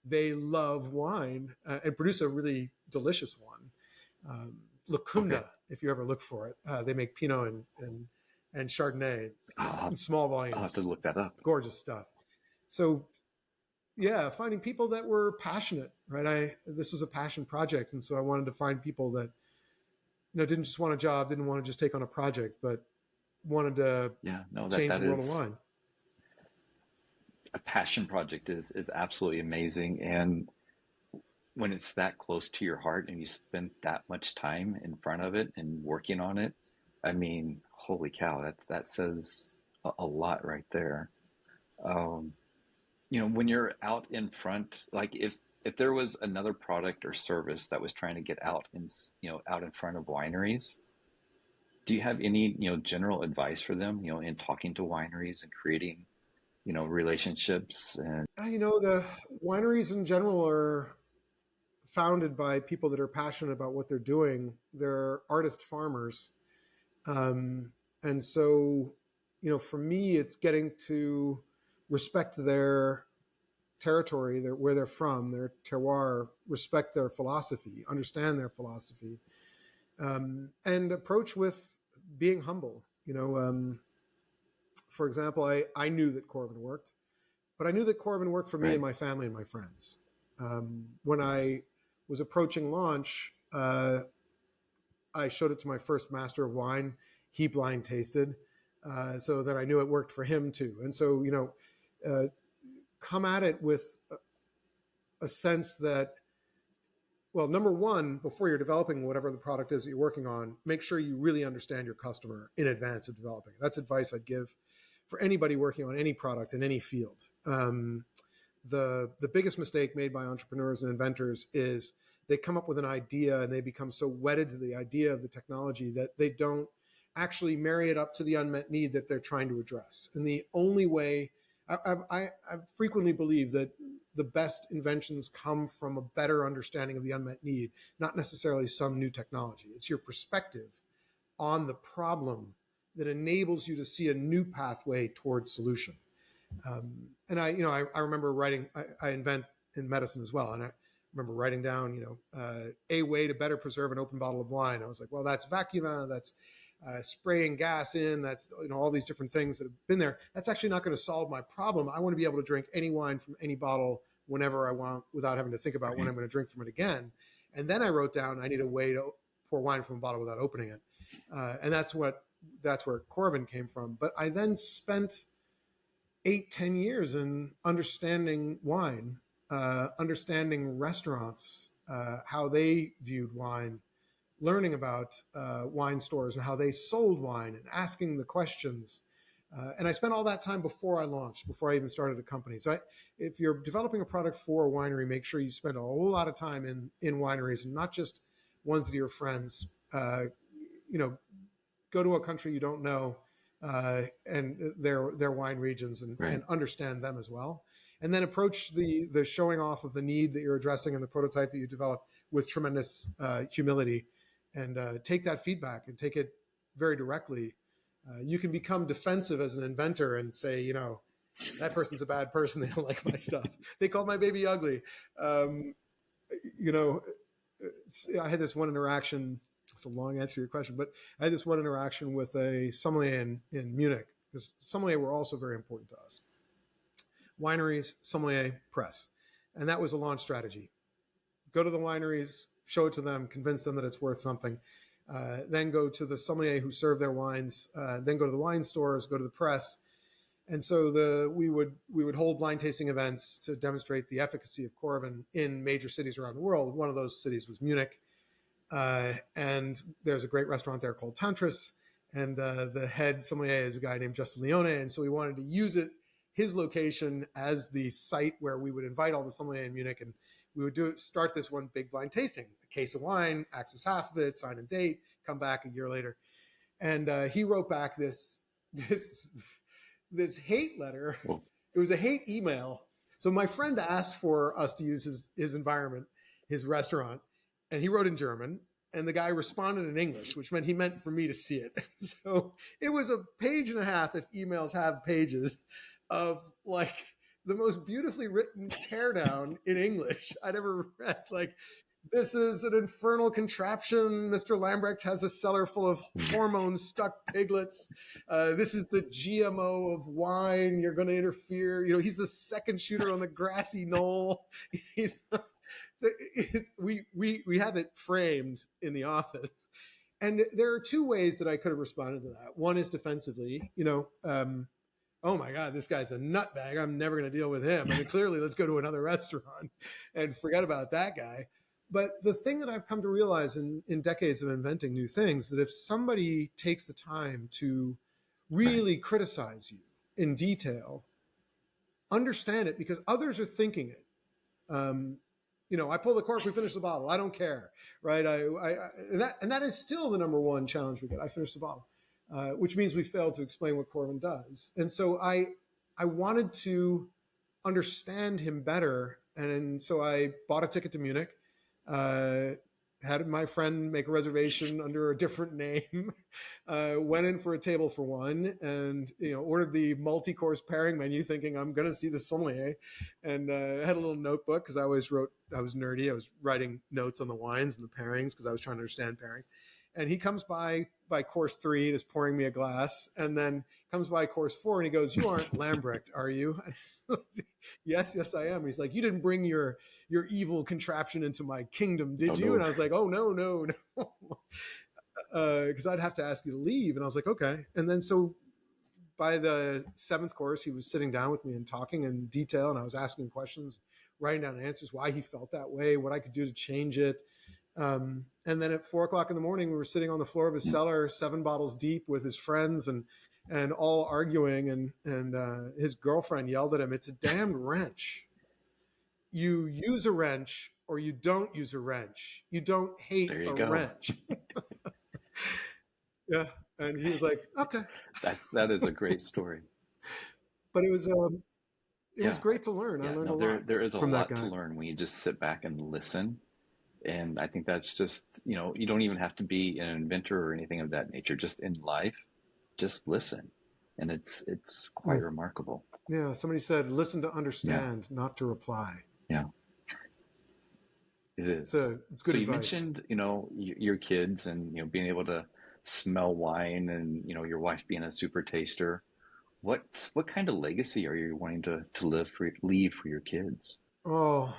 they love wine and produce a really delicious one. Lacunda, if you ever look for it. They make Pinot and Chardonnay in small volumes. I'll have to look that up. Gorgeous stuff. So, yeah, finding people that were passionate, right? This was a passion project. And so I wanted to find people that, didn't just want a job, didn't want to just take on a project, but wanted to change the world of wine. A passion project is absolutely amazing. And when it's that close to your heart and you spend that much time in front of it and working on it, I mean, holy cow, that says a lot right there. When you're out in front, like if there was another product or service that was trying to get out in front of wineries, do you have any, general advice for them, in talking to wineries and creating, relationships? And the wineries in general are founded by people that are passionate about what they're doing. They're artist farmers. And so, for me, it's getting to respect their territory, where they're from, their terroir, respect their philosophy, understand their philosophy, and approach with being humble. For example, I knew that Coravin worked, but I knew that Coravin worked for me and my family and my friends. When I was approaching launch, I showed it to my first master of wine. He blind tasted, so that I knew it worked for him too. And so, come at it with a sense that, well, number one, before you're developing whatever the product is that you're working on, make sure you really understand your customer in advance of developing it. That's advice I'd give for anybody working on any product in any field. The biggest mistake made by entrepreneurs and inventors is they come up with an idea and they become so wedded to the idea of the technology that they don't actually marry it up to the unmet need that they're trying to address. And the only way, I frequently believe that the best inventions come from a better understanding of the unmet need, not necessarily some new technology. It's your perspective on the problem that enables you to see a new pathway towards solution. And I remember writing, I invent in medicine as well. And I remember writing down, a way to better preserve an open bottle of wine. I was like, well, that's vacuum, that's spraying gas in, that's, all these different things that have been there. That's actually not going to solve my problem. I want to be able to drink any wine from any bottle whenever I want without having to think about when I'm going to drink from it again. And then I wrote down, I need a way to pour wine from a bottle without opening it. And that's where Coravin came from. But I then spent 8-10 years in understanding wine, understanding restaurants, how they viewed wine, learning about wine stores and how they sold wine and asking the questions. And I spent all that time before I launched, before I even started a company. So if you're developing a product for a winery, make sure you spend a whole lot of time in wineries and not just ones that are your friends. Go to a country you don't know and their wine regions and understand them as well. And then approach the showing off of the need that you're addressing and the prototype that you developed with tremendous humility. And take that feedback and take it very directly. You can become defensive as an inventor and say, that person's a bad person. They don't like my stuff. They call my baby ugly. I had this one interaction. It's a long answer to your question, but I had this one interaction with a sommelier in Munich, because sommelier were also very important to us. Wineries, sommelier, press. And that was a launch strategy. Go to the wineries, show it to them, convince them that it's worth something. Then go to the sommelier who serve their wines. Then go to the wine stores, go to the press. And so we would hold blind tasting events to demonstrate the efficacy of Coravin in major cities around the world. One of those cities was Munich. And there's a great restaurant there called Tantris. And the head sommelier is a guy named Justin Leone. And so we wanted to use his location as the site where we would invite all the sommelier in Munich, and we would start this one big blind tasting, a case of wine, access half of it, sign and date, come back a year later. And he wrote back this hate letter. Whoa. It was a hate email. So my friend asked for us to use his environment, his restaurant, and he wrote in German, and the guy responded in English, which meant he meant for me to see it. So it was a page and a half, if emails have pages, of like the most beautifully written teardown in English I'd ever read. Like, this is an infernal contraption. Mr. Lambrecht has a cellar full of hormone-stuck piglets. This is the GMO of wine. You're going to interfere. You know, he's the second shooter on the grassy knoll. We have it framed in the office. And there are two ways that I could have responded to that. One is defensively, oh my God, this guy's a nutbag. I'm never going to deal with him. I mean, clearly, let's go to another restaurant and forget about that guy. But the thing that I've come to realize in decades of inventing new things, that if somebody takes the time to really criticize you in detail, understand it because others are thinking it. I pull the cork, we finish the bottle. I don't care, right? And that is still the number one challenge we get. I finish the bottle. Which means we failed to explain what Coravin does. And so I wanted to understand him better. And so I bought a ticket to Munich, had my friend make a reservation under a different name, went in for a table for one and, ordered the multi-course pairing menu thinking I'm going to see the sommelier, and had a little notebook because I was nerdy. I was writing notes on the wines and the pairings because I was trying to understand pairings. And he comes by course 3 and is pouring me a glass, and then comes by course 4 and he goes, "You aren't Lambrecht, are you?" Yes, I am. He's like, "You didn't bring your evil contraption into my kingdom, did you?" No. And I was like, "Oh, no. Because I'd have to ask you to leave." And I was like, "Okay." And then so by the 7th course, he was sitting down with me and talking in detail, and I was asking questions, writing down answers, why he felt that way, what I could do to change it. And then at 4:00 in the morning, we were sitting on the floor of his cellar, 7 bottles deep with his friends and all arguing. And his girlfriend yelled at him, "It's a damned wrench. You use a wrench or you don't use a wrench. You don't hate a wrench." Yeah. And he was like, "Okay." That is a great story. But it was great to learn. I learned a lot. There is a lot to learn when you just sit back and listen. And I think that's just, you don't even have to be an inventor or anything of that nature. Just in life, just listen. And it's quite remarkable. Yeah. Somebody said, listen to understand, not to reply. Yeah. It is. It's good advice. You mentioned, your kids and, being able to smell wine and, your wife being a super taster. What kind of legacy are you wanting to leave for your kids? Oh,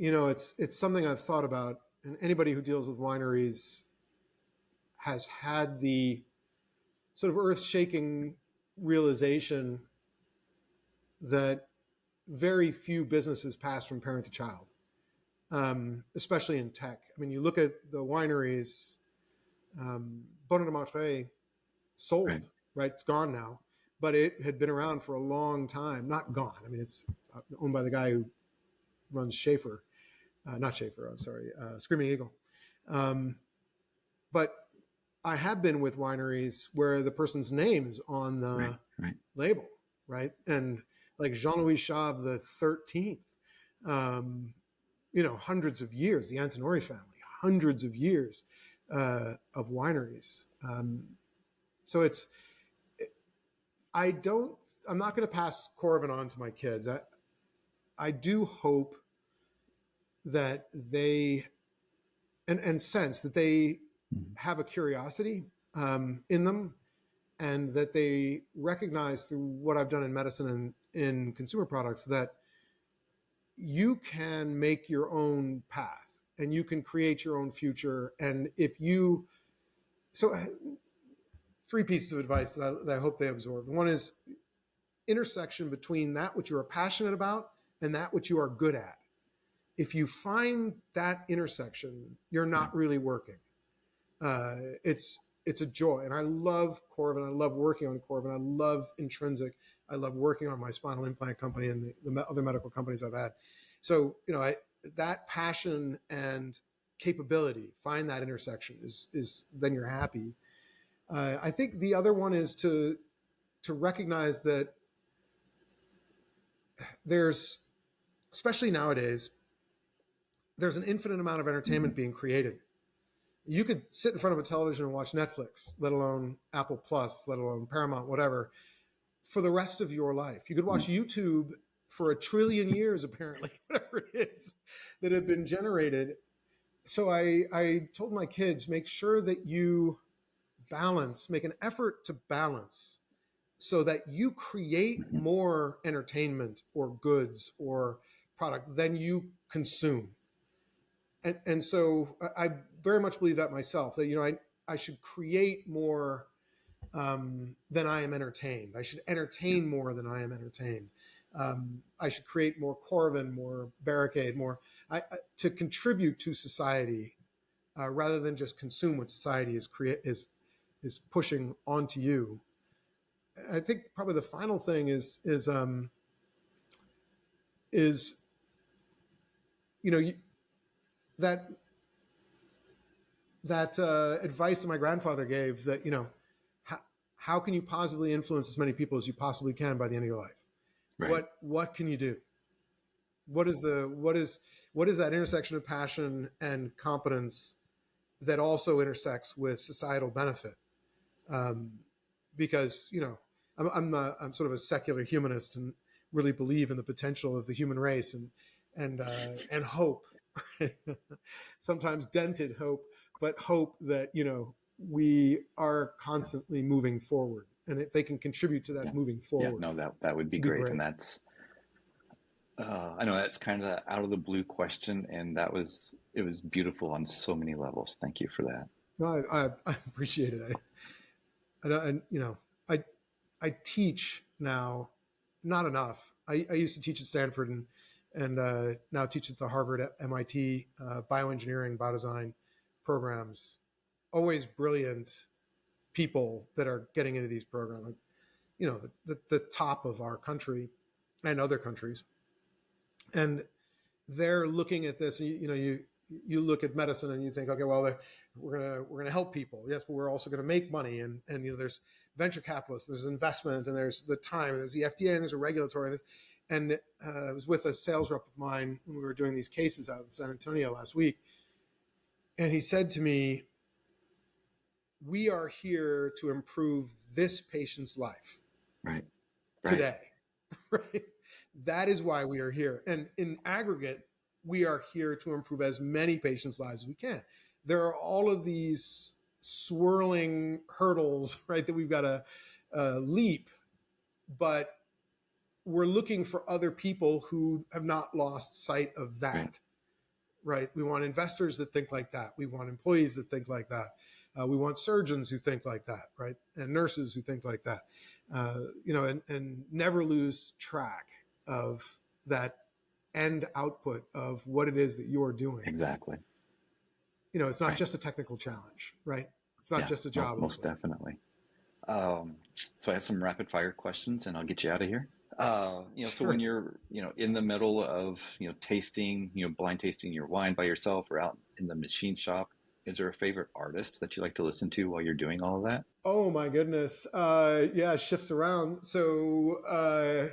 it's something I've thought about, and anybody who deals with wineries has had the sort of earth-shaking realization that very few businesses pass from parent to child, especially in tech. I mean, you look at the wineries, Bonne de Monterey sold, right? It's gone now, but it had been around for a long time. Not gone. I mean, it's owned by the guy who runs Schaefer. Not Schaefer, I'm sorry, Screaming Eagle. But I have been with wineries where the person's name is on the label, right? And like Jean-Louis Chave the 13th, hundreds of years, the Antinori family, hundreds of years of wineries. So I'm not going to pass Coravin on to my kids. I do hope that they and sense that they have a curiosity in them, and that they recognize through what I've done in medicine and in consumer products that you can make your own path and you can create your own future. And if you, so three pieces of advice that I hope they absorb. One is intersection between that which you are passionate about and that which you are good at. If you find that intersection, you're not really working. It's a joy. And I love Coravin. I love working on Coravin. I love Intrinsic. I love working on my spinal implant company and the other medical companies I've had. So, that passion and capability, find that intersection is then you're happy. I think the other one is to recognize that there's, especially nowadays, there's an infinite amount of entertainment being created. You could sit in front of a television and watch Netflix, let alone Apple Plus, let alone Paramount, whatever, for the rest of your life. You could watch YouTube for 1 trillion years, apparently, whatever it is that have been generated. So I told my kids, make sure that you make an effort to balance so that you create more entertainment or goods or product than you consume. And so I very much believe that myself, that, I should create more than I am entertained. I should entertain more than I am entertained. I should create more Coravin, more Barricade, more to contribute to society rather than just consume what society is pushing onto you. I think probably the final thing is that advice that my grandfather gave, that how can you positively influence as many people as you possibly can by the end of your life? Right. What can you do? What is that intersection of passion and competence that also intersects with societal benefit? Because I'm sort of a secular humanist and really believe in the potential of the human race and hope. Sometimes dented hope, but hope that we are constantly moving forward, and if they can contribute to that moving forward, that would be great. And that's I know that's kind of out of the blue question, and it was beautiful on so many levels. Thank you for that. Well, I appreciate it. I teach now, not enough. I used to teach at Stanford and now teach at the Harvard, MIT bioengineering, biodesign programs. Always brilliant people that are getting into these programs, the top of our country and other countries. And they're looking at this, you look at medicine and you think, okay, well, we're gonna help people. Yes, but we're also going to make money. And there's venture capitalists, there's investment, and there's the time, and there's the FDA, and there's a regulatory. And I was with a sales rep of mine when we were doing these cases out in San Antonio last week. And he said to me, we are here to improve this patient's life today. Right? That is why we are here. And in aggregate, we are here to improve as many patients' lives as we can. There are all of these swirling hurdles, right, that we've got to leap, but we're looking for other people who have not lost sight of that, right? We want investors that think like that. We want employees that think like that. We want surgeons who think like that, right? And nurses who think like that, and never lose track of that end output of what it is that you're doing. Exactly. It's not just a technical challenge, right? It's not just a job. Most definitely. So I have some rapid fire questions and I'll get you out of here. So sure. When you're, in the middle of, tasting, blind tasting your wine by yourself or out in the machine shop, is there a favorite artist that you like to listen to while you're doing all of that? Oh my goodness. It shifts around. So, a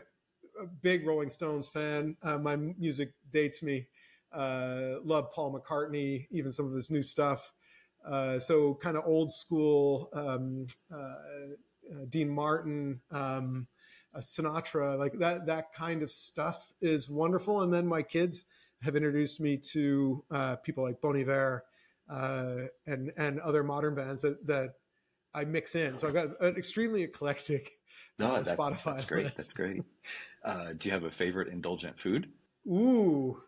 big Rolling Stones fan. My music dates me. Love Paul McCartney, even some of his new stuff. So kind of old school, Dean Martin, Sinatra, like that kind of stuff is wonderful. And then my kids have introduced me to people like Bon Iver, and other modern bands that I mix in. So I've got an extremely eclectic No, that's Spotify great. That's list. great. Do you have a favorite indulgent food? Ooh.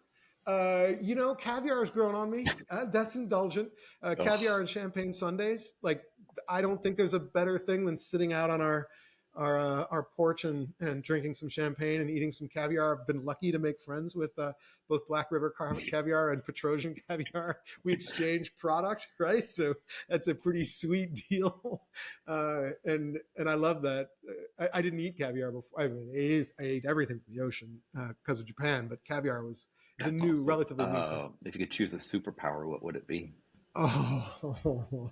Caviar has grown on me. That's indulgent. Oh, Caviar and champagne sundaes. Like, I don't think there's a better thing than sitting out on our porch and drinking some champagne and eating some caviar. I've been lucky to make friends with both Black River caviar and Petrosian caviar. We exchange product, right? So that's a pretty sweet deal, and I love that. I didn't eat caviar before. I mean, I ate everything from the ocean because of Japan, but caviar was is a that's new, awesome. relatively new thing. If you could choose a superpower, what would it be? Oh,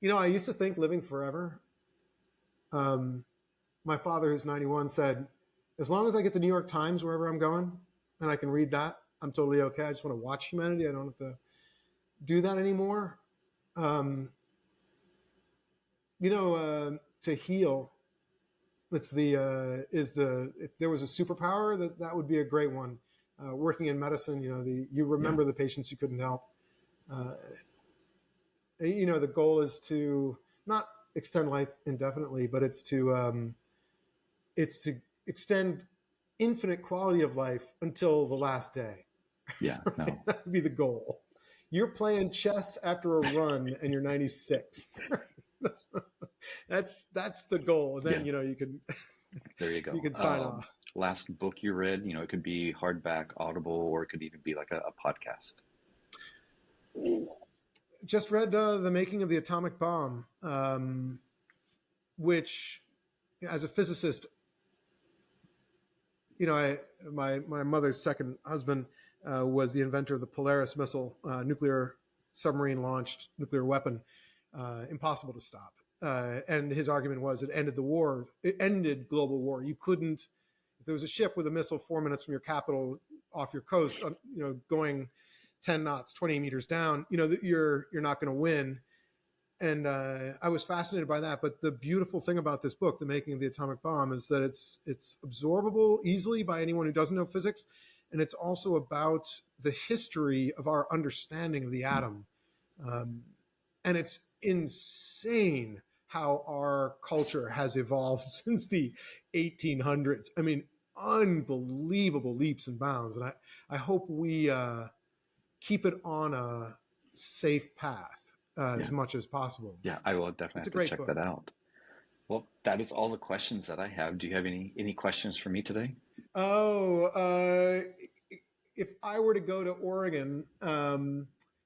I used to think living forever. Um, my father, who's 91, said, as long as I get the New York Times wherever I'm going and I can read that, I'm totally okay. I just want to watch humanity. I don't have to do that anymore. Um, to heal, it's if there was a superpower, that would be a great one. Working in medicine, you Yeah. remember the patients you couldn't help. Uh, the goal is to not extend life indefinitely, but it's to extend infinite quality of life until the last day. Yeah. No. That would be the goal. You're playing chess after a run and you're 96. That's the goal. And then Yes. you can There you you go. can sign off. Last book you read, it could be hardback, Audible, or it could even be like a podcast. Just read The Making of the Atomic Bomb, which, as a physicist, my mother's second husband was the inventor of the Polaris missile, nuclear submarine launched nuclear weapon, impossible to stop. And his argument was it ended the war. It ended global war. You couldn't, if there was a ship with a missile 4 minutes from your capital off your coast, going 10 knots, 20 meters down, that you're not going to win. And I was fascinated by that. But the beautiful thing about this book, The Making of the Atomic Bomb, is that it's absorbable easily by anyone who doesn't know physics, and it's also about the history of our understanding of the atom. And it's insane how our culture has evolved since the 1800s. I mean, unbelievable leaps and bounds. And I hope we keep it on a safe path as Yeah. much as possible. Yeah. I will definitely It's a have to great check book. that out. Well, that is all the questions that I have. Do you have any questions for me today? Oh, if I were to go to Oregon,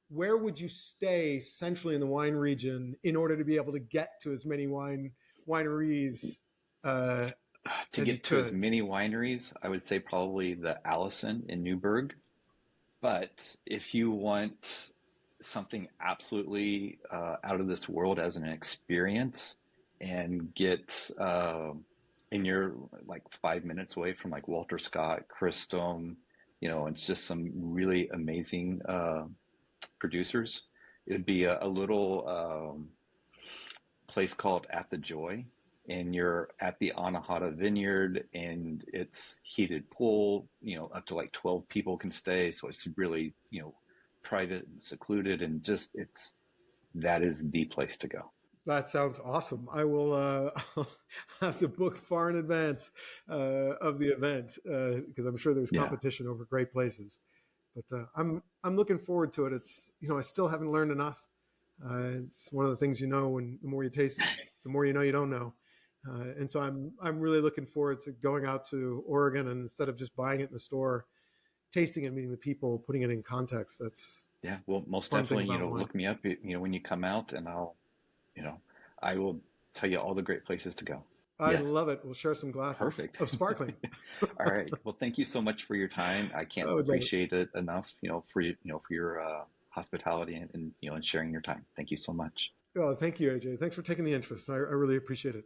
where would you stay centrally in the wine region in order to be able to get to as many wineries To as you get to as could? many wineries, I would say probably the Allison in Newburgh. But if you want something absolutely out of this world as an experience and get and you're like 5 minutes away from like Walter Scott, Christome, it's just some really amazing producers. It would be a little place called At the Joy, and you're at the Anahata Vineyard, and it's heated pool. Up to like 12 people can stay, so it's really private and secluded, and just that is the place to go. That sounds awesome. I will have to book far in advance of the event because I'm sure there's Yeah, competition over great places. But I'm looking forward to it. It's I still haven't learned enough. It's one of the things when the more you taste, the more you don't know. And so I'm really looking forward to going out to Oregon and instead of just buying it in the store, tasting it, meeting the people, putting it in context. That's yeah. Well, the most fun thing definitely, about wine. look me up, when you come out, and you know, I will tell you all the great places to go. I Yes, love it. We'll share some glasses perfect. of sparkling. All right. Well, thank you so much for your time. I can't I would love it. appreciate it enough, for your hospitality and sharing your time. Thank you so much. Oh, thank you, AJ. Thanks for taking the interest. I really appreciate it.